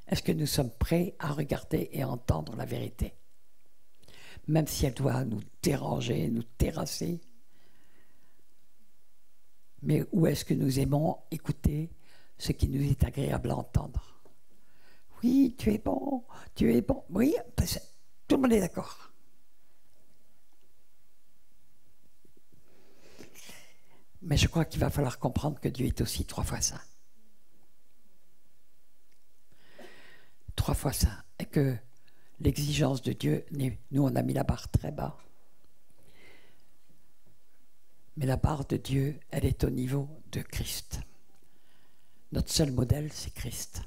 Est-ce que nous sommes prêts à regarder et à entendre la vérité? Même si elle doit nous déranger, nous terrasser. Mais où est-ce que nous aimons écouter ce qui nous est agréable à entendre? Oui, tu es bon, tu es bon. Oui, tout le monde est d'accord. Mais je crois qu'il va falloir comprendre que Dieu est aussi 3 fois saint. 3 fois saint. Et que l'exigence de Dieu, nous on a mis la barre très bas. Mais la barre de Dieu, elle est au niveau de Christ. Notre seul modèle, c'est Christ.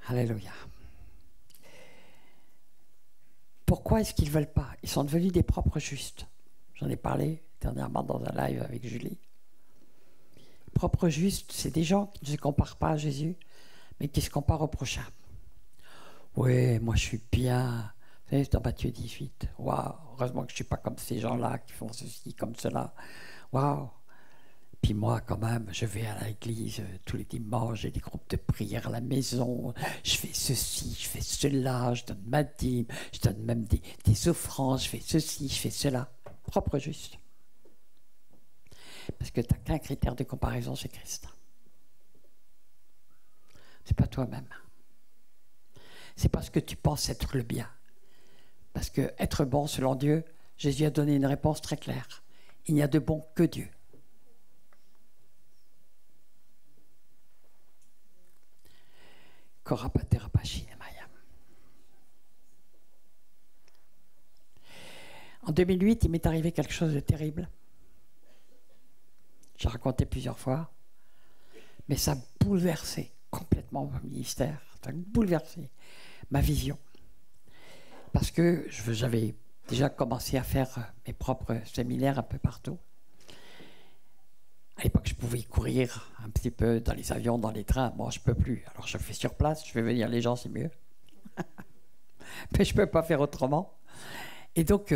Alléluia. Pourquoi est-ce qu'ils ne veulent pas? Ils sont devenus des propres justes. J'en ai parlé dernièrement dans un live avec Julie. Propres justes, c'est des gens qui ne se comparent pas à Jésus, mais qui se comparent au prochain. Oui, moi je suis bien. Vous savez, dans Matthieu 18. Waouh, heureusement que je ne suis pas comme ces gens-là qui font ceci, comme cela. Waouh. Puis moi, quand même, je vais à l'église tous les dimanches, j'ai des groupes de prière à la maison, je fais ceci, je fais cela, je donne ma dîme, je donne même des offrandes, je fais ceci, je fais cela. Propre juste. Parce que tu n'as qu'un critère de comparaison, c'est Christ. C'est pas toi-même. C'est parce que tu penses être le bien. Parce que être bon selon Dieu, Jésus a donné une réponse très claire. Il n'y a de bon que Dieu. En 2008, il m'est arrivé quelque chose de terrible. J'ai raconté plusieurs fois, mais ça a bouleversé complètement mon ministère, ça a bouleversé ma vision. Parce que j'avais déjà commencé à faire mes propres séminaires un peu partout. À l'époque, je pouvais courir un petit peu dans les avions, dans les trains. Moi, je ne peux plus. Alors, je fais sur place, je fais venir les gens, c'est mieux. Mais je ne peux pas faire autrement. Et donc,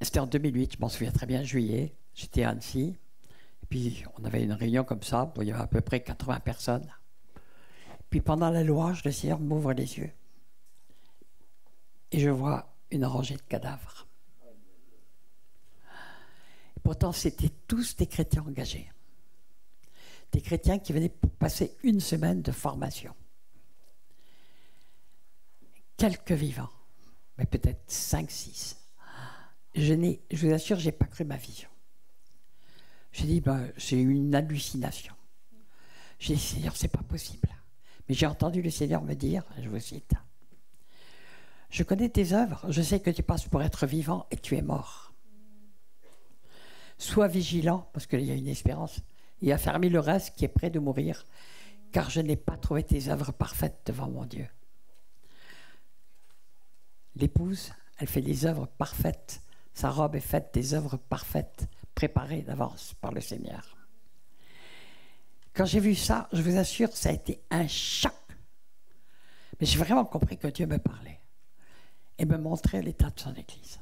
c'était en 2008, je m'en souviens très bien, juillet. J'étais à Annecy. Et puis, on avait une réunion comme ça, où il y avait à peu près 80 personnes. Puis, pendant la louange, le Seigneur m'ouvre les yeux. Et je vois une rangée de cadavres. Pourtant, c'était tous des chrétiens engagés. Des chrétiens qui venaient pour passer une semaine de formation. Quelques vivants, mais peut-être 5, 6. Je vous assure, je n'ai pas cru ma vision. J'ai dit, j'ai eu une hallucination. J'ai dit, Seigneur, c'est pas possible. Mais j'ai entendu le Seigneur me dire, je vous cite, je connais tes œuvres, je sais que tu passes pour être vivant et que tu es mort. Sois vigilant, parce qu'il y a une espérance, et affermis le reste qui est près de mourir, car je n'ai pas trouvé tes œuvres parfaites devant mon Dieu. L'épouse, elle fait des œuvres parfaites. Sa robe est faite des œuvres parfaites, préparées d'avance par le Seigneur. Quand j'ai vu ça, je vous assure, ça a été un choc. Mais j'ai vraiment compris que Dieu me parlait et me montrait l'état de son Église.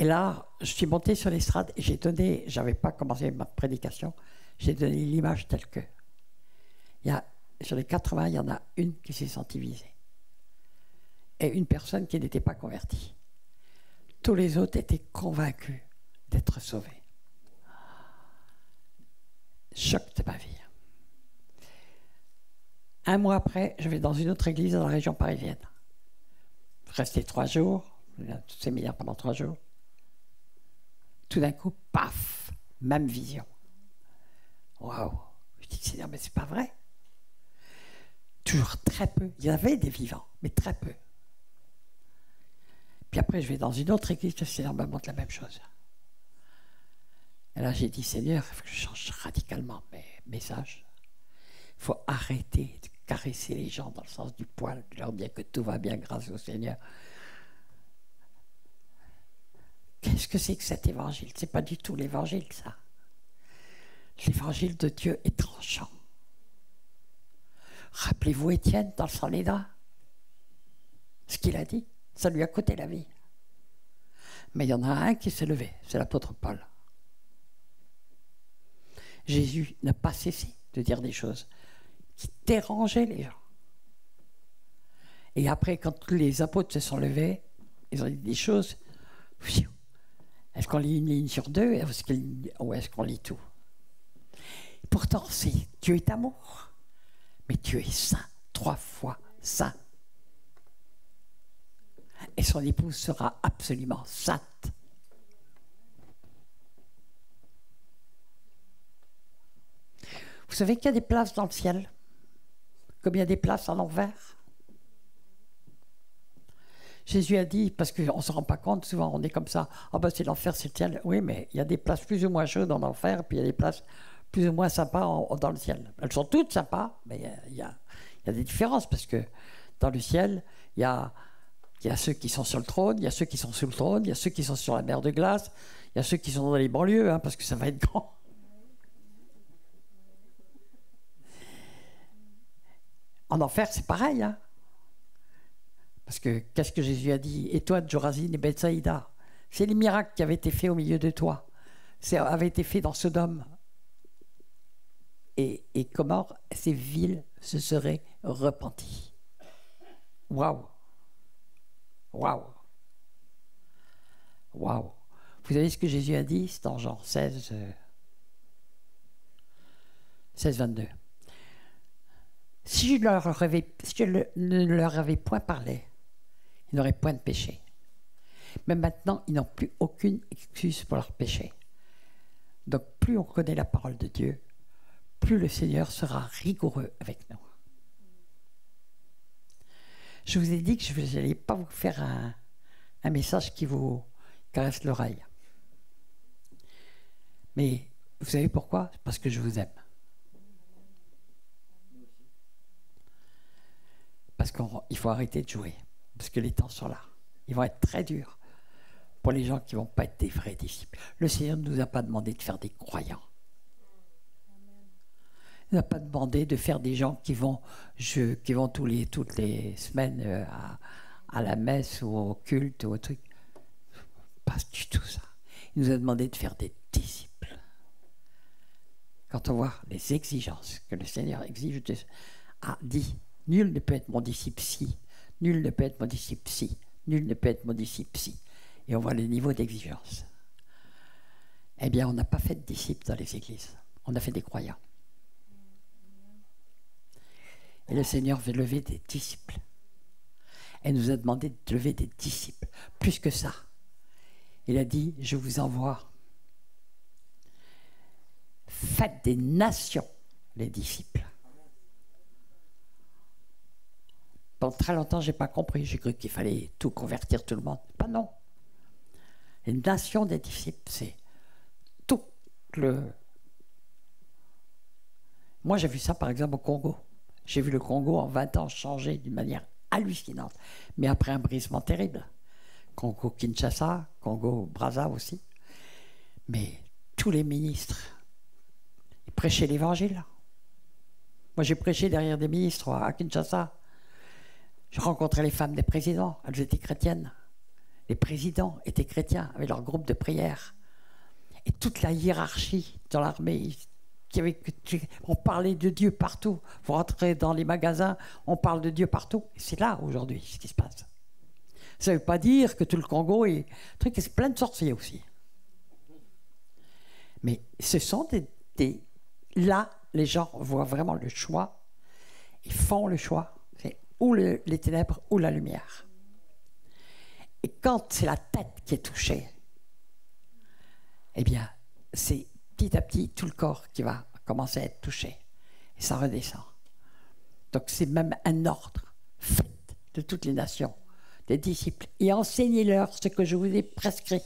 Et là, je suis monté sur l'estrade et j'avais pas commencé ma prédication, J'ai donné l'image telle que. Sur les 80, il y en a une qui s'est sentie visée. Et une personne qui n'était pas convertie. Tous les autres étaient convaincus d'être sauvés. Choc de ma vie. Un mois après, je vais dans une autre église dans la région parisienne. Je restais 3 jours, tout séminaire pendant 3 jours. Tout d'un coup, paf, même vision. Waouh! Je dis, Seigneur, mais c'est pas vrai. Toujours très peu. Il y avait des vivants, mais très peu. Puis après, je vais dans une autre église, le Seigneur me montre la même chose. Et là, j'ai dit, Seigneur, il faut que je change radicalement mes messages. Il faut arrêter de caresser les gens dans le sens du poil, de leur dire que tout va bien grâce au Seigneur. Qu'est-ce que c'est que cet évangile? C'est pas du tout l'évangile, ça. L'évangile de Dieu est tranchant. Rappelez-vous Étienne dans le Saléda. Ce qu'il a dit, ça lui a coûté la vie. Mais il y en a un qui s'est levé, c'est l'apôtre Paul. Jésus n'a pas cessé de dire des choses qui dérangeaient les gens. Et après, quand les apôtres se sont levés, ils ont dit des choses. Est-ce qu'on lit une ligne sur 2 ou est-ce qu'on lit tout? Pourtant, Dieu est amour, mais Dieu est saint, 3 fois saint. Et son épouse sera absolument sainte. Vous savez qu'il y a des places dans le ciel, comme il y a des places en enfer. Jésus a dit, parce qu'on ne se rend pas compte, souvent on est comme ça, ah ben c'est l'enfer, c'est le ciel. Oui, mais il y a des places plus ou moins chaudes en enfer, puis il y a des places plus ou moins sympas dans le ciel. Elles sont toutes sympas, mais il y a des différences, parce que dans le ciel, il y a ceux qui sont sur le trône, il y a ceux qui sont sous le trône, il y a ceux qui sont sur la mer de glace, il y a ceux qui sont dans les banlieues, parce que ça va être grand. En enfer, c'est pareil, parce que qu'est-ce que Jésus a dit? Et toi, Jorazine et Bethsaïda, c'est les miracles qui avaient été faits au milieu de toi. Ça avait été fait dans Sodome. Et comment ces villes se seraient repenties. Waouh! Waouh! Waouh! Vous savez ce que Jésus a dit? C'est dans Jean 16, 22. Si je ne leur avais point parlé, ils n'auraient point de péché. Mais maintenant, ils n'ont plus aucune excuse pour leur péché. Donc, plus on connaît la parole de Dieu, plus le Seigneur sera rigoureux avec nous. Je vous ai dit que je n'allais pas vous faire un message qui vous caresse l'oreille. Mais vous savez pourquoi? Parce que je vous aime. Parce qu'il faut arrêter de jouer. Parce que les temps sont là. Ils vont être très durs pour les gens qui ne vont pas être des vrais disciples. Le Seigneur ne nous a pas demandé de faire des croyants. Il n'a pas demandé de faire des gens qui vont toutes les semaines à la messe ou au culte ou au truc. Pas du tout ça. Il nous a demandé de faire des disciples. Quand on voit les exigences que le Seigneur exige, dit, nul ne peut être mon disciple si, nul ne peut être mon disciple si, nul ne peut être mon disciple si. Et on voit le niveau d'exigence. Eh bien, on n'a pas fait de disciples dans les églises. On a fait des croyants. Et le Seigneur veut lever des disciples. Et nous a demandé de lever des disciples. Plus que ça. Il a dit, je vous envoie. Faites des nations les disciples. Pendant très longtemps, je n'ai pas compris. J'ai cru qu'il fallait tout convertir tout le monde. Pas non. Les nations des disciples, c'est tout le... Moi, j'ai vu ça, par exemple, au Congo. J'ai vu le Congo en 20 ans changer d'une manière hallucinante, mais après un brisement terrible. Congo-Kinshasa, Congo-Brazza aussi. Mais tous les ministres, ils prêchaient l'évangile. Moi, j'ai prêché derrière des ministres à Kinshasa. Je rencontrais les femmes des présidents, elles étaient chrétiennes. Les présidents étaient chrétiens avec leur groupe de prière. Et toute la hiérarchie dans l'armée, On parlait de Dieu partout. Vous rentrez dans les magasins, on parle de Dieu partout. Et c'est là, aujourd'hui, ce qui se passe. Ça ne veut pas dire que tout le Congo est... C'est plein de sorciers aussi. Mais ce sont là, les gens voient vraiment le choix. Ils font le choix. C'est ou les ténèbres ou la lumière. Et quand c'est la tête qui est touchée, eh bien, c'est petit à petit tout le corps qui va commencer à être touché. Et ça redescend. Donc c'est même un ordre. Faites de toutes les nations des disciples et enseignez-leur ce que je vous ai prescrit.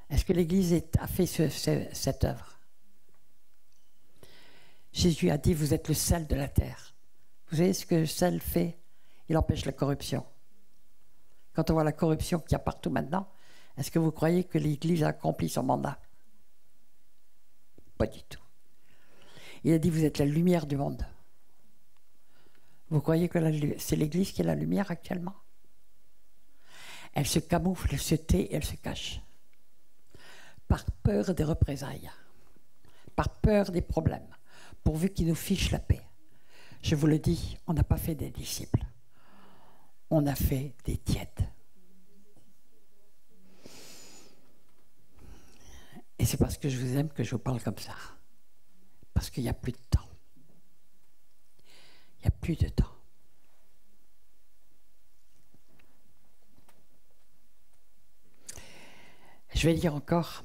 Est-ce que l'Église a fait cette œuvre? Jésus a dit, vous êtes le sel de la terre. Vous savez ce que le sel fait? Il empêche la corruption. Quand on voit la corruption qu'il y a partout maintenant, est-ce que vous croyez que l'Église a accompli son mandat? Pas du tout. Il a dit, vous êtes la lumière du monde. Vous croyez que c'est l'Église qui est la lumière actuellement? Elle se camoufle, elle se tait, elle se cache. Par peur des représailles, par peur des problèmes, pourvu qu'ils nous fichent la paix. Je vous le dis, on n'a pas fait des disciples. On a fait des tièdes. Et c'est parce que je vous aime que je vous parle comme ça. Parce qu'il n'y a plus de temps. Il n'y a plus de temps. Je vais dire encore,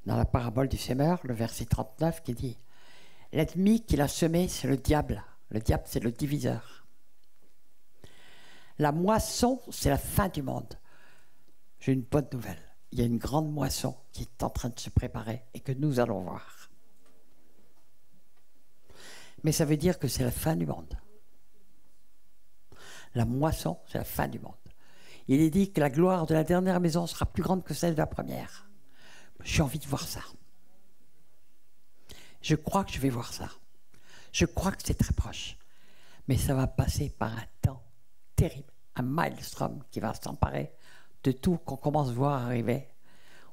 dans la parabole du semeur, le verset 39 qui dit « L'ennemi qu'il a semé, c'est le diable. Le diable, c'est le diviseur. La moisson, c'est la fin du monde. » J'ai une bonne nouvelle. Il y a une grande moisson qui est en train de se préparer et que nous allons voir. Mais ça veut dire que c'est la fin du monde. La moisson, c'est la fin du monde. Il est dit que la gloire de la dernière maison sera plus grande que celle de la première. J'ai envie de voir ça. Je crois que je vais voir ça. Je crois que c'est très proche. Mais ça va passer par un temps terrible, un maelstrom qui va s'emparer de tout qu'on commence à voir arriver,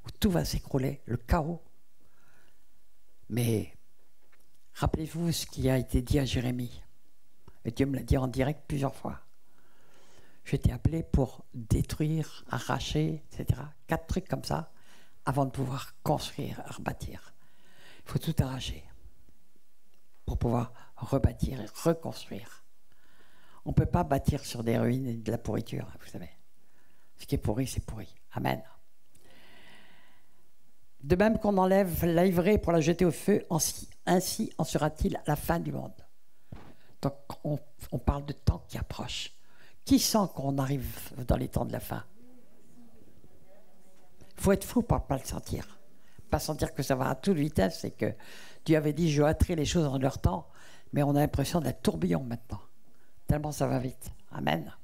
où tout va s'écrouler, le chaos. Mais rappelez-vous ce qui a été dit à Jérémie. Et Dieu me l'a dit en direct plusieurs fois. J'étais appelé pour détruire, arracher, etc. 4 trucs comme ça, avant de pouvoir construire, rebâtir. Il faut tout arracher pour pouvoir rebâtir et reconstruire. On ne peut pas bâtir sur des ruines et de la pourriture, vous savez. Ce qui est pourri, c'est pourri. Amen. De même qu'on enlève l'ivraie pour la jeter au feu, ainsi en sera-t-il à la fin du monde. Donc on parle de temps qui approche. Qui sent qu'on arrive dans les temps de la fin? Il faut être fou pour ne pas le sentir. Pas sentir que ça va à toute vitesse et que Dieu avait dit « je hâterai les choses en leur temps », mais on a l'impression d'être tourbillon maintenant. Tellement ça va vite. Amen.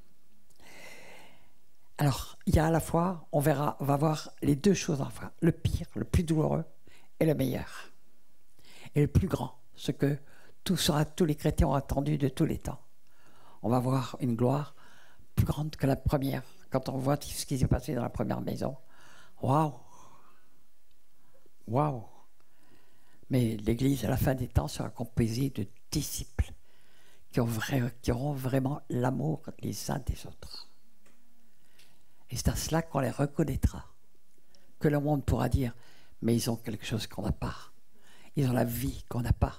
Alors, il y a à la fois, on va voir les deux choses enfin, le pire, le plus douloureux et le meilleur. Et le plus grand, ce que tous les chrétiens ont attendu de tous les temps. On va voir une gloire plus grande que la première. Quand on voit ce qui s'est passé dans la première maison, waouh! Waouh! Mais l'Église, à la fin des temps, sera composée de disciples qui auront vraiment l'amour les uns des autres. Et c'est à cela qu'on les reconnaîtra. Que le monde pourra dire, mais ils ont quelque chose qu'on n'a pas. Ils ont la vie qu'on n'a pas.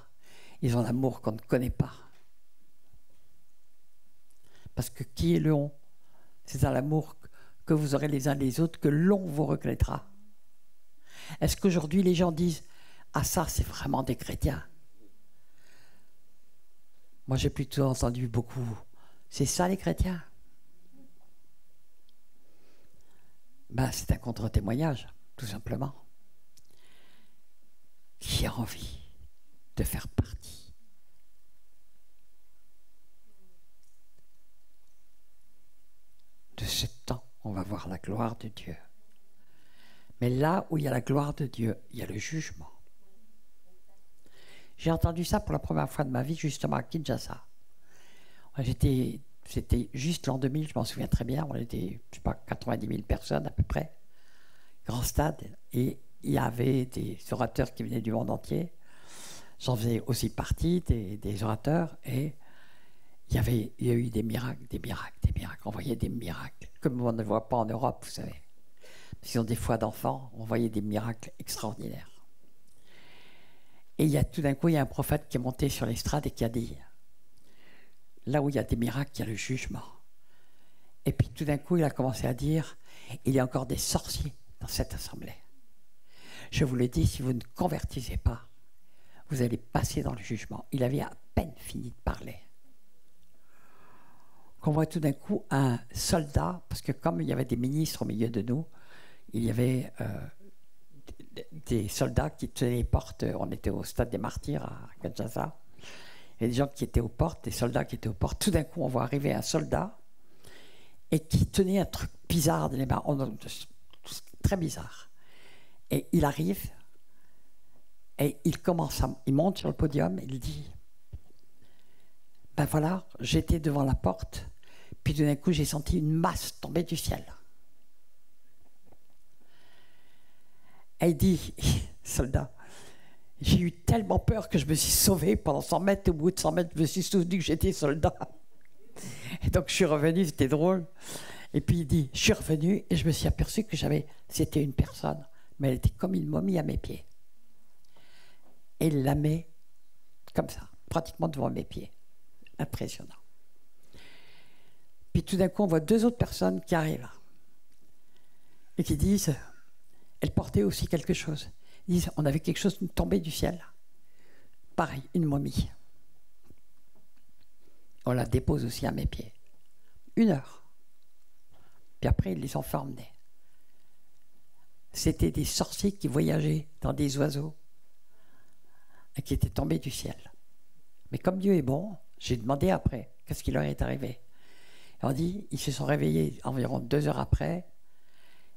Ils ont l'amour qu'on ne connaît pas. Parce que qui est l'on? C'est à l'amour que vous aurez les uns les autres que l'on vous reconnaîtra. Est-ce qu'aujourd'hui les gens disent « Ah ça, c'est vraiment des chrétiens ». Moi j'ai plutôt entendu beaucoup « C'est ça les chrétiens ». Ben, c'est un contre-témoignage, tout simplement. Qui a envie de faire partie de ce temps où on va voir la gloire de Dieu. Mais là où il y a la gloire de Dieu, il y a le jugement. J'ai entendu ça pour la première fois de ma vie, justement à Kinshasa. C'était juste l'an 2000, je m'en souviens très bien. On était, je sais pas, 90 000 personnes à peu près. Grand stade. Et il y avait des orateurs qui venaient du monde entier. J'en faisais aussi partie des orateurs et il y a eu des miracles, des miracles, des miracles. On voyait des miracles, comme on ne voit pas en Europe, vous savez. Ils ont des foi d'enfants, on voyait des miracles extraordinaires. Et tout d'un coup, il y a un prophète qui est monté sur l'estrade et qui a dit, là où il y a des miracles, il y a le jugement. Et puis tout d'un coup, il a commencé à dire, il y a encore des sorciers dans cette assemblée. Je vous le dis, si vous ne convertissez pas, vous allez passer dans le jugement. Il avait à peine fini de parler. Qu'on voit tout d'un coup un soldat, parce que comme il y avait des ministres au milieu de nous, il y avait des soldats qui tenaient les portes. On était au stade des Martyrs à Kinshasa. Il y avait des gens qui étaient aux portes, des soldats qui étaient aux portes. Tout d'un coup, on voit arriver un soldat et qui tenait un truc bizarre dans les mains, très bizarre. Et il arrive et il monte sur le podium et il dit, ben voilà, j'étais devant la porte, puis tout d'un coup j'ai senti une masse tomber du ciel. Et il dit, soldat, j'ai eu tellement peur que je me suis sauvé pendant 100 mètres. Au bout de 100 mètres, je me suis souvenu que j'étais soldat. Et donc je suis revenu, c'était drôle. Et puis il dit, je suis revenu et je me suis aperçu que c'était une personne, mais elle était comme une momie à mes pieds. Et il la met comme ça, pratiquement devant mes pieds. Impressionnant. Puis tout d'un coup, on voit deux autres personnes qui arrivent et qui disent, elles portaient aussi quelque chose. Ils disent, on avait quelque chose tombé du ciel. Pareil, une momie. On la dépose aussi à mes pieds. 1 heure. Puis après, ils les ont fait emmener. C'était des sorciers qui voyageaient dans des oiseaux et qui étaient tombés du ciel. Mais comme Dieu est bon, j'ai demandé après, qu'est-ce qui leur est arrivé? Et on dit, ils se sont réveillés environ 2 heures après,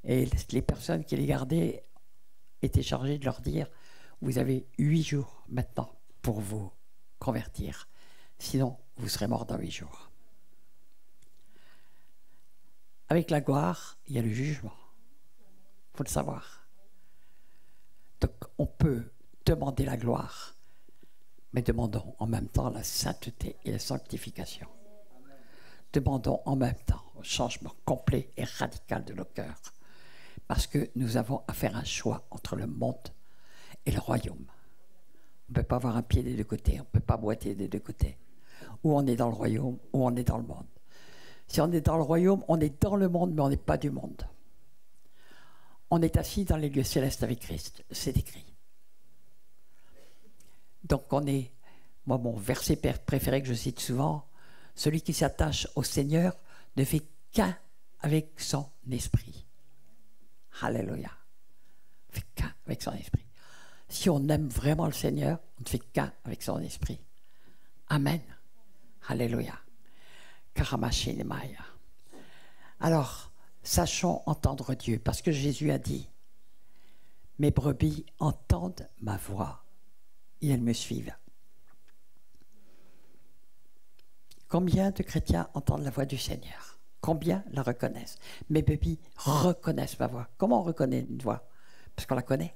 et les personnes qui les gardaient étaient chargées de leur dire, vous avez 8 jours maintenant pour vous convertir, sinon vous serez morts dans 8 jours. Avec la gloire, il y a le jugement. Il faut le savoir. Donc on peut demander la gloire, mais demandons en même temps la sainteté et la sanctification. Demandons en même temps un changement complet et radical de nos cœurs, parce que nous avons à faire un choix entre le monde et le royaume. On ne peut pas avoir un pied des deux côtés, on ne peut pas boiter des deux côtés. Ou on est dans le royaume, ou on est dans le monde. Si on est dans le royaume, on est dans le monde, mais on n'est pas du monde. On est assis dans les lieux célestes avec Christ, c'est écrit. Donc moi mon verset préféré que je cite souvent, celui qui s'attache au Seigneur ne fait qu'un avec son esprit. Alléluia. On ne fait qu'un avec son esprit. Si on aime vraiment le Seigneur, on ne fait qu'un avec son esprit. Amen. Alléluia. Karamashimaya. Alors, sachons entendre Dieu, parce que Jésus a dit, mes brebis entendent ma voix et elles me suivent. Combien de chrétiens entendent la voix du Seigneur? Combien la reconnaissent? Mes brebis reconnaissent ma voix. Comment on reconnaît une voix? Parce qu'on la connaît.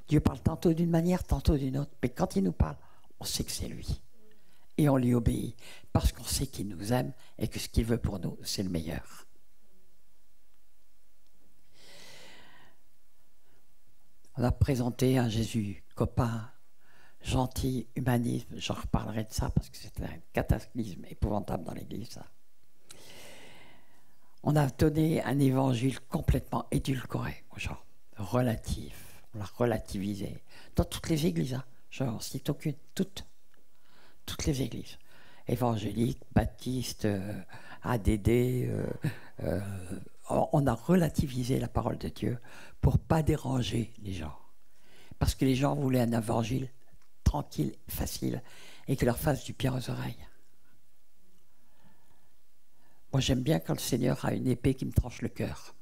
Dieu parle tantôt d'une manière, tantôt d'une autre, mais quand il nous parle, on sait que c'est lui. Et on lui obéit, parce qu'on sait qu'il nous aime et que ce qu'il veut pour nous, c'est le meilleur. On a présenté un Jésus copain, gentil, humanisme, j'en reparlerai de ça parce que c'est un cataclysme épouvantable dans l'Église. Ça. On a donné un évangile complètement édulcoré aux gens, relatif, on l'a relativisé. Dans toutes les églises, hein, je n'en cite aucune, toutes les églises, évangéliques, baptistes, ADD, on a relativisé la parole de Dieu pour ne pas déranger les gens. Parce que les gens voulaient un évangile tranquille, facile, et qui leur fasse du bien aux oreilles. Moi, j'aime bien quand le Seigneur a une épée qui me tranche le cœur.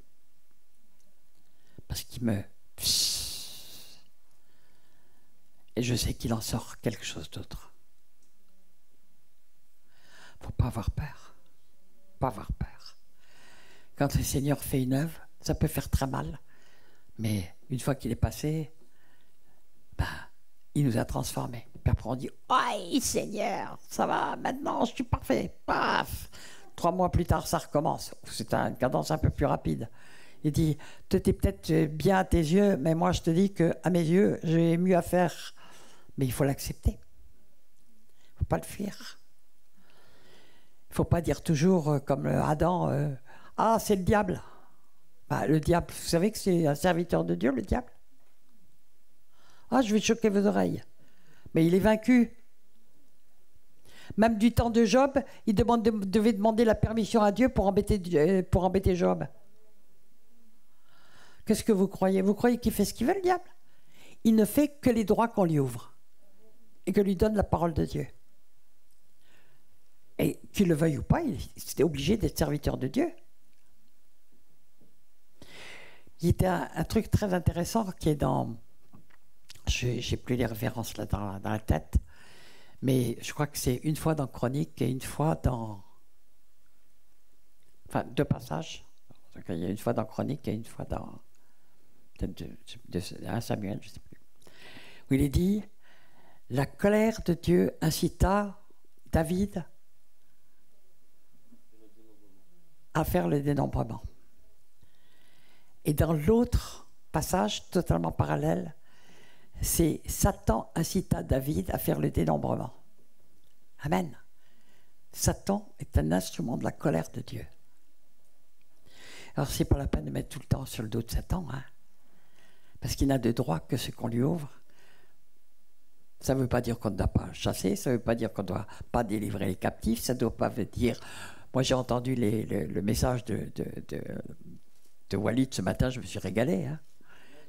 Parce qu'il me... Et je sais qu'il en sort quelque chose d'autre. Il ne faut pas avoir peur. Pas avoir peur. Quand le Seigneur fait une œuvre, ça peut faire très mal, Mais une fois qu'il est passé, ben, il nous a transformés. Puis après on dit « Oui, Seigneur, ça va, maintenant je suis parfait. » Paf 3 mois plus tard, ça recommence. C'est une cadence un peu plus rapide. Il dit « Tu es peut-être bien à tes yeux, mais moi je te dis qu'à mes yeux, j'ai mieux à faire. » Mais il faut l'accepter. Il ne faut pas le fuir. Il ne faut pas dire toujours comme Adam « Ah, c'est le diable. » Bah, le diable, vous savez que c'est un serviteur de Dieu, le diable? Ah, je vais choquer vos oreilles. Mais il est vaincu. Même du temps de Job, il devait demander la permission à Dieu pour embêter Job. Qu'est-ce que vous croyez? Vous croyez qu'il fait ce qu'il veut, le diable? Il ne fait que les droits qu'on lui ouvre et que lui donne la parole de Dieu. Et qu'il le veuille ou pas, il était obligé d'être serviteur de Dieu. Il y a un truc très intéressant qui est dans... Je n'ai plus les références là dans la tête, mais je crois que c'est une fois dans Chronique et une fois dans... Enfin, 2 passages. Il y a une fois dans Chronique et une fois dans... Samuel, je ne sais plus. Où il est dit, la colère de Dieu incita David à faire le dénombrement. Et dans l'autre passage, totalement parallèle, c'est Satan incita David à faire le dénombrement. Amen. Satan est un instrument de la colère de Dieu. Alors, c'est pas la peine de mettre tout le temps sur le dos de Satan, hein, parce qu'il n'a de droit que ce qu'on lui ouvre. Ça ne veut pas dire qu'on ne doit pas chasser, ça ne veut pas dire qu'on ne doit pas délivrer les captifs, ça ne doit pas dire... Moi, j'ai entendu le message de Walid ce matin, je me suis régalé. Hein.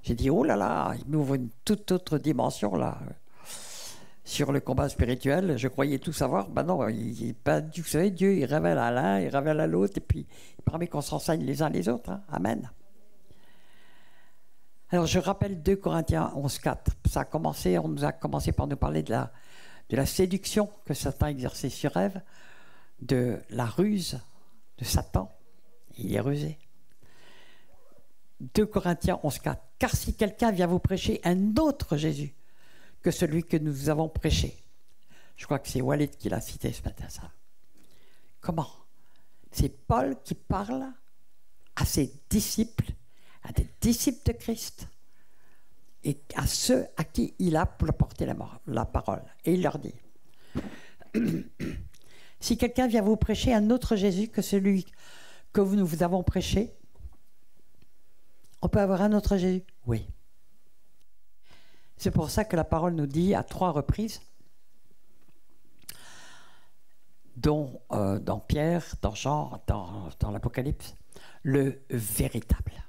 J'ai dit, oh là là, il m'ouvre une toute autre dimension là. Sur le combat spirituel, je croyais tout savoir. Ben non, vous savez, Dieu, il révèle à l'un, il révèle à l'autre, et puis il permet qu'on s'enseigne les uns les autres. Hein. Amen. Alors, je rappelle 2 Corinthiens 11,4. On nous a commencé par nous parler de la séduction que Satan exerçait sur Ève, de la ruse de Satan. Il est rusé. 2 Corinthiens 11,4. Car si quelqu'un vient vous prêcher un autre Jésus que celui que nous avons prêché, je crois que c'est Walid qui l'a cité ce matin, ça. Comment? C'est Paul qui parle à ses disciples, à des disciples de Christ, et à ceux à qui il a porté la parole. Et il leur dit, si quelqu'un vient vous prêcher un autre Jésus que celui que nous vous avons prêché, on peut avoir un autre Jésus? Oui. C'est pour ça que la parole nous dit à 3 reprises, dont dans Pierre, dans Jean, dans l'Apocalypse, le véritable.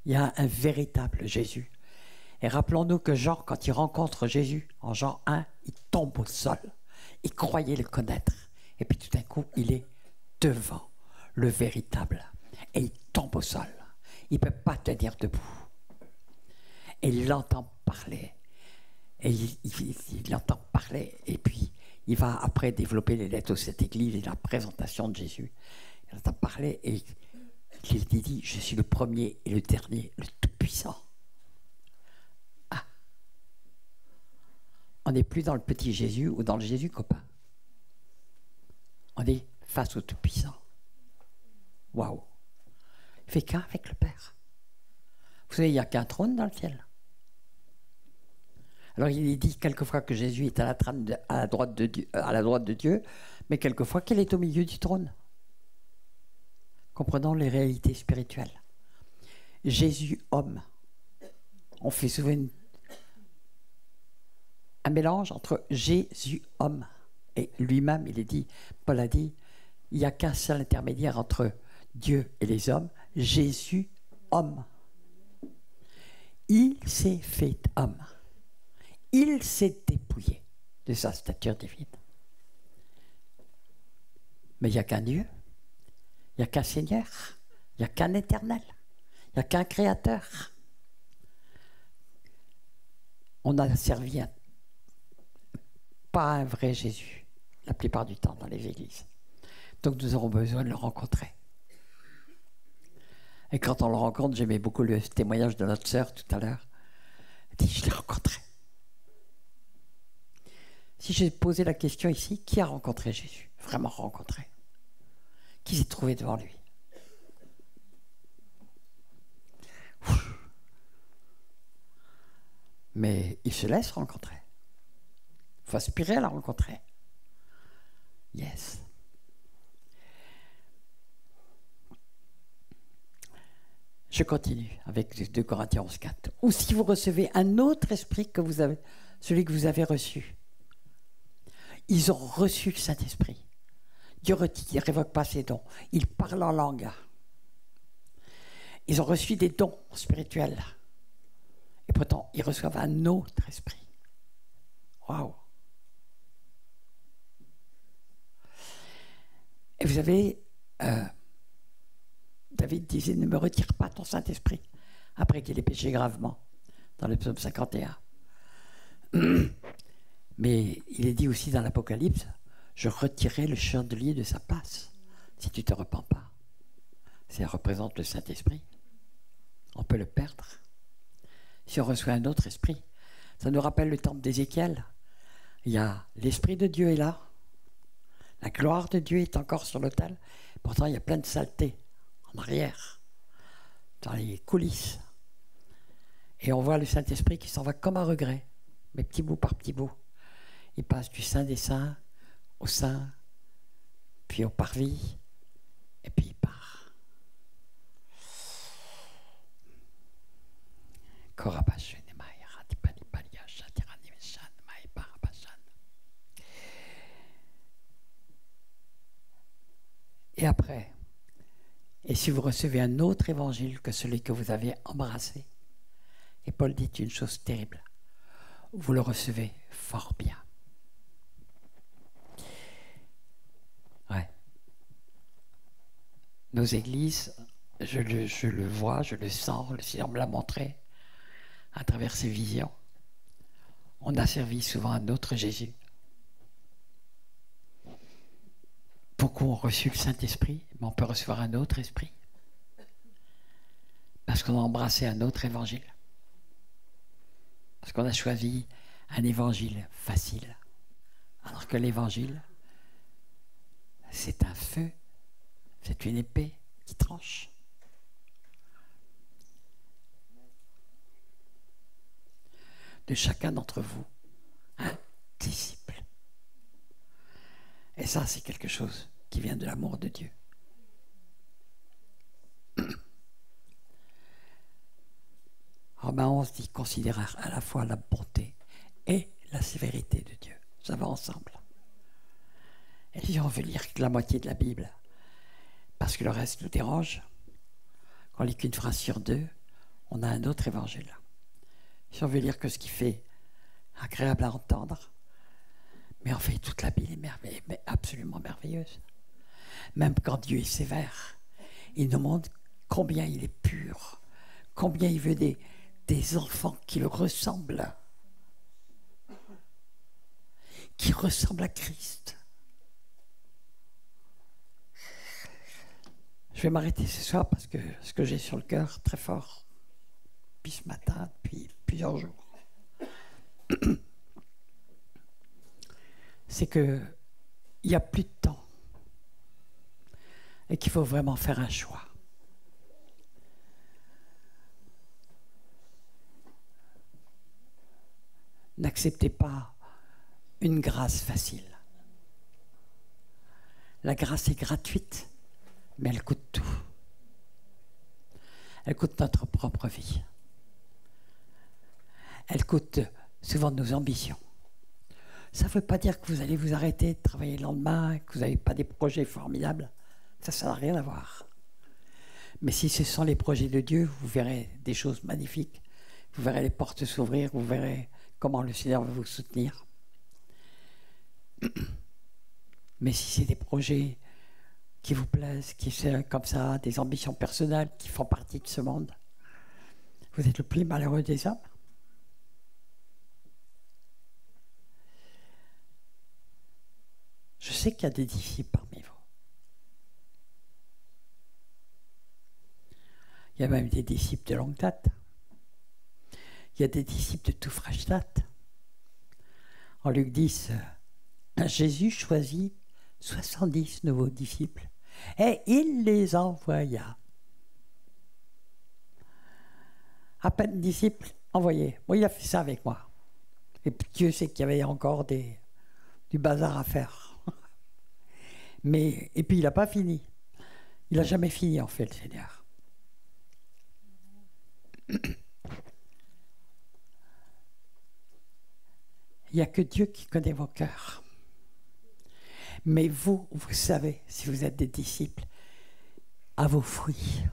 Il y a un véritable Jésus. Et rappelons-nous que Jean, quand il rencontre Jésus, en Jean 1, il tombe au sol. Il croyait le connaître. Et puis tout d'un coup, il est devant le véritable. Et il tombe au sol. Il ne peut pas tenir debout. Et il l'entend parler. Et il l'entend parler. Et puis, il va après développer les lettres de cette église et la présentation de Jésus. Il entend parler et il dit, je suis le premier et le dernier, le tout-puissant. Ah. On n'est plus dans le petit Jésus ou dans le Jésus copain. On est face au tout-puissant. Waouh. Il fait qu'un avec le Père. Vous savez, il n'y a qu'un trône dans le ciel. Alors il est dit quelquefois que Jésus est à la droite de Dieu, mais quelquefois qu'il est au milieu du trône. Comprenons les réalités spirituelles. Jésus, homme. On fait souvent un mélange entre Jésus, homme, et lui-même, il est dit, Paul a dit, il n'y a qu'un seul intermédiaire entre Dieu et les hommes, Jésus, homme. Il s'est fait homme. Il s'est dépouillé de sa stature divine. Mais il n'y a qu'un Dieu, il n'y a qu'un Seigneur, il n'y a qu'un éternel, il n'y a qu'un créateur. On a servi pas un vrai Jésus, la plupart du temps dans les églises. Donc nous aurons besoin de le rencontrer. Et quand on le rencontre, j'aimais beaucoup le témoignage de notre sœur tout à l'heure. Elle dit, je l'ai rencontré. Si j'ai posé la question ici, qui a rencontré Jésus? Vraiment rencontré? Qui s'est trouvé devant lui? Mais il se laisse rencontrer. Il faut aspirer à la rencontrer. Yes. Je continue avec 2 Corinthiens 11:4. Ou si vous recevez un autre esprit que vous avez, celui que vous avez reçu. Ils ont reçu le Saint-Esprit. Dieu ne révoque pas ses dons. Ils parlent en langue. Ils ont reçu des dons spirituels. Et pourtant, ils reçoivent un autre esprit. Waouh! Et vous avez... David disait, ne me retire pas ton Saint-Esprit, après qu'il ait péché gravement, dans le psaume 51. Mais il est dit aussi dans l'Apocalypse, je retirerai le chandelier de sa place, si tu ne te repens pas. Ça représente le Saint-Esprit. On peut le perdre. Si on reçoit un autre esprit, ça nous rappelle le temple d'Ézéchiel. Il y a l'Esprit de Dieu est là, la gloire de Dieu est encore sur l'autel, pourtant il y a plein de saleté en arrière, dans les coulisses. Et on voit le Saint-Esprit qui s'en va comme un regret, mais petit bout par petit bout. Il passe du Saint des Saints au Saint, puis au Parvis, et puis il part. Et après, et si vous recevez un autre évangile que celui que vous avez embrassé, et Paul dit une chose terrible, vous le recevez fort bien. Ouais. Nos églises, je le vois, je le sens, le Seigneur me l'a montré à travers ses visions. On a servi souvent un autre Jésus. Beaucoup ont reçu le Saint-Esprit, mais on peut recevoir un autre esprit. Parce qu'on a embrassé un autre évangile. Parce qu'on a choisi un évangile facile. Alors que l'évangile, c'est un feu, c'est une épée qui tranche. De chacun d'entre vous, un disciple. Et ça, c'est quelque chose qui vient de l'amour de Dieu. Romains 11 dit considérer à la fois la bonté et la sévérité de Dieu. Ça va ensemble. Et si on veut lire que la moitié de la Bible, parce que le reste nous dérange, quand on lit qu'une phrase sur 2, on a un autre évangile. Si on veut lire que ce qui fait agréable à entendre, mais en fait toute la Bible est mais absolument merveilleuse. Même quand Dieu est sévère, il nous montre combien il est pur, combien il veut des enfants qui le ressemblent, qui ressemblent à Christ. Je vais m'arrêter ce soir parce que ce que j'ai sur le cœur très fort, depuis ce matin, depuis plusieurs jours, c'est qu'il n'y a plus de temps et qu'il faut vraiment faire un choix. N'acceptez pas une grâce facile. La grâce est gratuite, mais elle coûte tout. Elle coûte notre propre vie. Elle coûte souvent nos ambitions. Ça ne veut pas dire que vous allez vous arrêter de travailler le lendemain, que vous n'avez pas des projets formidables. Ça n'a rien à voir. Mais si ce sont les projets de Dieu, vous verrez des choses magnifiques. Vous verrez les portes s'ouvrir, vous verrez comment le Seigneur va vous soutenir. Mais si c'est des projets qui vous plaisent, qui sont comme ça, des ambitions personnelles qui font partie de ce monde, vous êtes le plus malheureux des hommes. Je sais qu'il y a des disciples parmi vous. Il y a même des disciples de longue date. Il y a des disciples de tout fraîche date. En Luc 10, Jésus choisit 70 nouveaux disciples et il les envoya. À peine disciples envoyés. Bon, il a fait ça avec moi. Et Dieu sait qu'il y avait encore du bazar à faire. Et puis il n'a pas fini. Il n'a jamais fini en fait, le Seigneur. Il n'y a que Dieu qui connaît vos cœurs. Mais vous savez, si vous êtes des disciples, à vos fruits.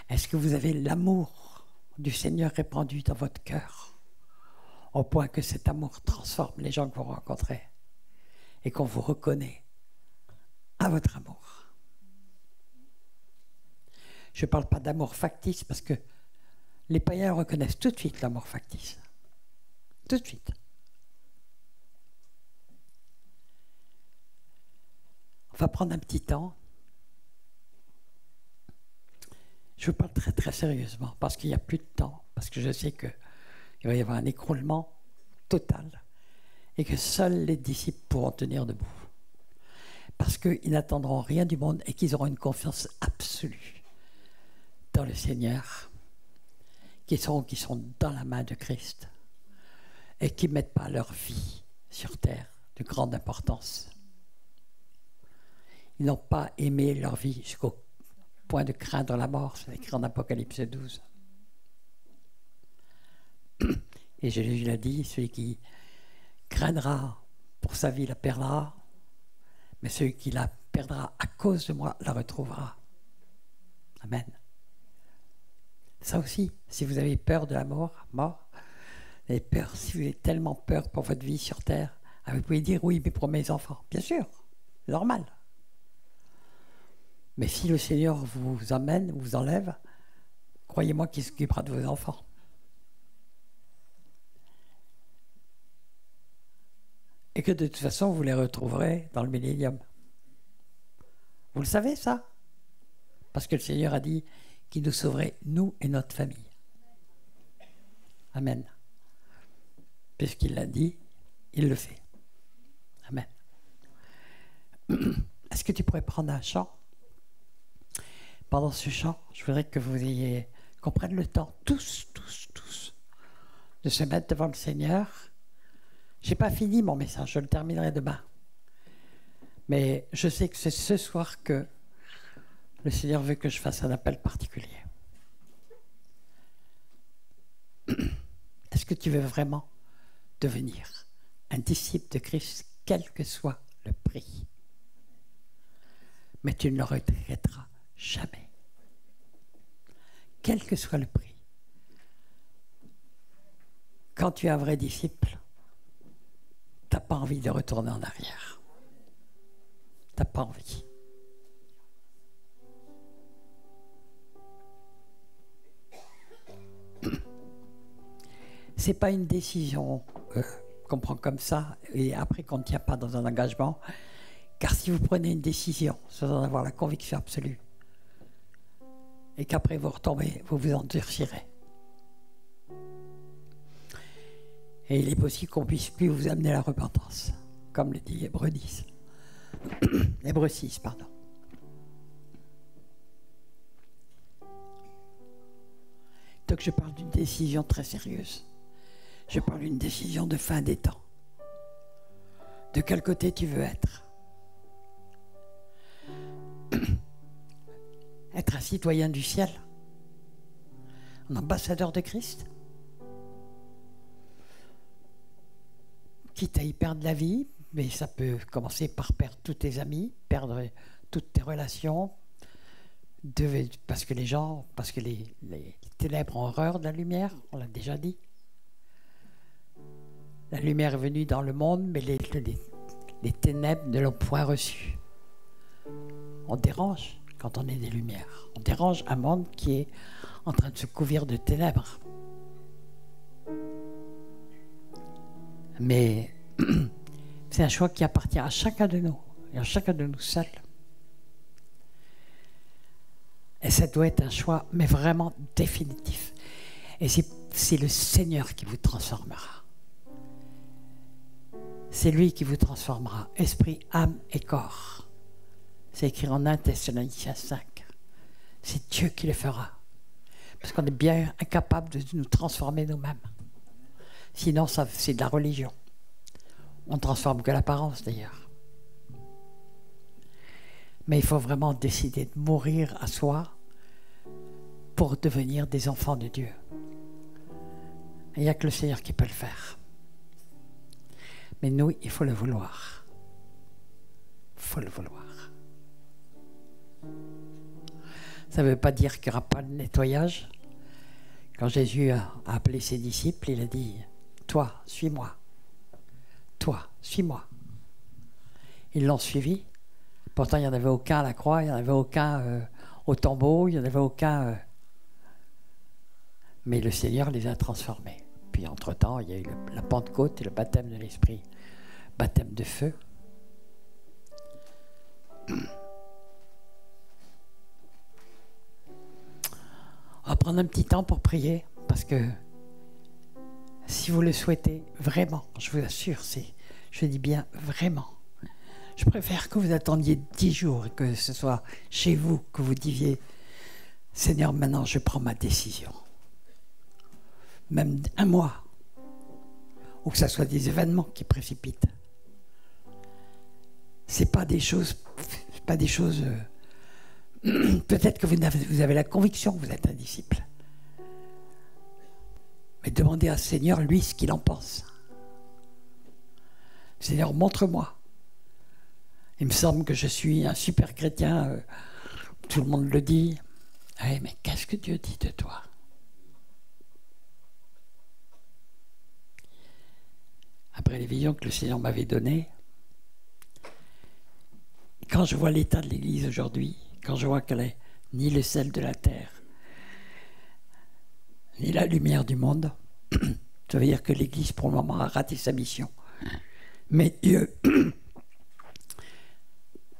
Est-ce que vous avez l'amour du Seigneur répandu dans votre cœur, au point que cet amour transforme les gens que vous rencontrez et qu'on vous reconnaît à votre amour? Je ne parle pas d'amour factice parce que les païens reconnaissent tout de suite l'amour factice. Tout de suite. On va prendre un petit temps. Je vous parle très très sérieusement parce qu'il n'y a plus de temps, parce que je sais qu'il va y avoir un écroulement total et que seuls les disciples pourront tenir debout. Parce qu'ils n'attendront rien du monde et qu'ils auront une confiance absolue dans le Seigneur, qui sont dans la main de Christ et qui ne mettent pas leur vie sur terre de grande importance. Ils n'ont pas aimé leur vie jusqu'au point de craindre la mort, c'est écrit en Apocalypse 12. Et Jésus l'a dit, celui qui craindra pour sa vie la perdra, mais celui qui la perdra à cause de moi la retrouvera. Amen. Ça aussi, si vous avez peur de la mort, vous avez peur, si vous avez tellement peur pour votre vie sur terre, vous pouvez dire oui, mais pour mes enfants, bien sûr, normal. Mais si le Seigneur vous amène, vous enlève, croyez-moi qu'il s'occupera de vos enfants. Et que de toute façon, vous les retrouverez dans le millénium. Vous le savez, ça? Parce que le Seigneur a dit qu'il nous sauverait, nous et notre famille. Amen. Puisqu'il l'a dit, il le fait. Amen. Est-ce que tu pourrais prendre un chant? Pendant ce chant, je voudrais que qu'on prenne le temps, tous, de se mettre devant le Seigneur. Je n'ai pas fini mon message, je le terminerai demain. Mais je sais que c'est ce soir que le Seigneur veut que je fasse un appel particulier. Est-ce que tu veux vraiment devenir un disciple de Christ, quel que soit le prix? Mais tu ne le regretteras jamais. Quel que soit le prix. Quand tu es un vrai disciple, tu n'as pas envie de retourner en arrière. Tu n'as pas envie. C'est pas une décision qu'on prend comme ça et après qu'on ne tient pas dans un engagement. Car si vous prenez une décision sans en avoir la conviction absolue et qu'après vous retombez, vous vous endurcirez. Et il est possible qu'on puisse plus vous amener à la repentance, comme le dit Hébreux 10. Hébreux 6, pardon. Donc je parle d'une décision très sérieuse. Je parle d'une décision de fin des temps. De quel côté tu veux être? Être un citoyen du ciel, un ambassadeur de Christ, quitte à y perdre la vie, mais ça peut commencer par perdre tous tes amis, perdre toutes tes relations, parce que les ténèbres ont horreur de la lumière, on l'a déjà dit. La lumière est venue dans le monde, mais les ténèbres ne l'ont point reçue. On dérange quand on est des lumières. On dérange un monde qui est en train de se couvrir de ténèbres. Mais c'est un choix qui appartient à chacun de nous, et à chacun de nous seuls. Et ça doit être un choix, mais vraiment définitif. Et c'est le Seigneur qui vous transformera. C'est lui qui vous transformera, esprit, âme et corps. C'est écrit en 1 Thessaloniciens 5. C'est Dieu qui le fera. Parce qu'on est bien incapable de nous transformer nous-mêmes. Sinon, c'est de la religion. On ne transforme que l'apparence, d'ailleurs. Mais il faut vraiment décider de mourir à soi pour devenir des enfants de Dieu. Il n'y a que le Seigneur qui peut le faire. Mais nous, il faut le vouloir. Il faut le vouloir. Ça ne veut pas dire qu'il n'y aura pas de nettoyage. Quand Jésus a appelé ses disciples, il a dit « Toi, suis-moi. Toi, suis-moi. » Ils l'ont suivi. Pourtant, il n'y en avait aucun à la croix, il n'y en avait aucun au tombeau, il n'y en avait aucun... Mais le Seigneur les a transformés. Puis entre-temps, il y a eu la Pentecôte et le baptême de l'Esprit. Baptême de feu. On va prendre un petit temps pour prier, parce que si vous le souhaitez, vraiment, je vous assure, je dis bien vraiment, je préfère que vous attendiez 10 jours et que ce soit chez vous que vous disiez « Seigneur, maintenant je prends ma décision ». Même 1 mois, ou que ce soit des événements qui précipitent. C'est pas des choses... Peut-être que vous avez la conviction que vous êtes un disciple. Mais demandez à Seigneur, lui, ce qu'il en pense. Seigneur, montre-moi. Il me semble que je suis un super chrétien. Tout le monde le dit. Oui, mais qu'est-ce que Dieu dit de toi? Après les visions que le Seigneur m'avait données, quand je vois l'état de l'Église aujourd'hui, quand je vois qu'elle est ni le sel de la terre, ni la lumière du monde, ça veut dire que l'Église, pour le moment, a raté sa mission. Mais Dieu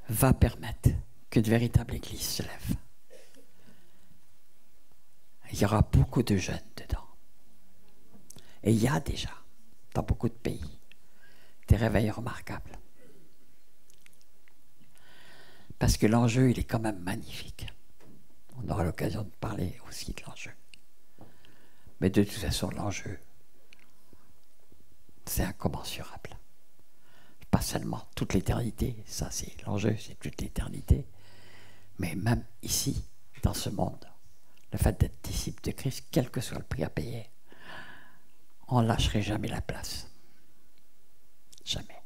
va permettre qu'une véritable Église se lève. Il y aura beaucoup de jeunes dedans. Et il y a déjà, dans beaucoup de pays, des réveils remarquables. Parce que l'enjeu, il est quand même magnifique. On aura l'occasion de parler aussi de l'enjeu. Mais de toute façon, l'enjeu, c'est incommensurable. Pas seulement toute l'éternité, ça c'est l'enjeu, c'est toute l'éternité, mais même ici, dans ce monde, le fait d'être disciple de Christ, quel que soit le prix à payer, on ne lâcherait jamais la place. Jamais.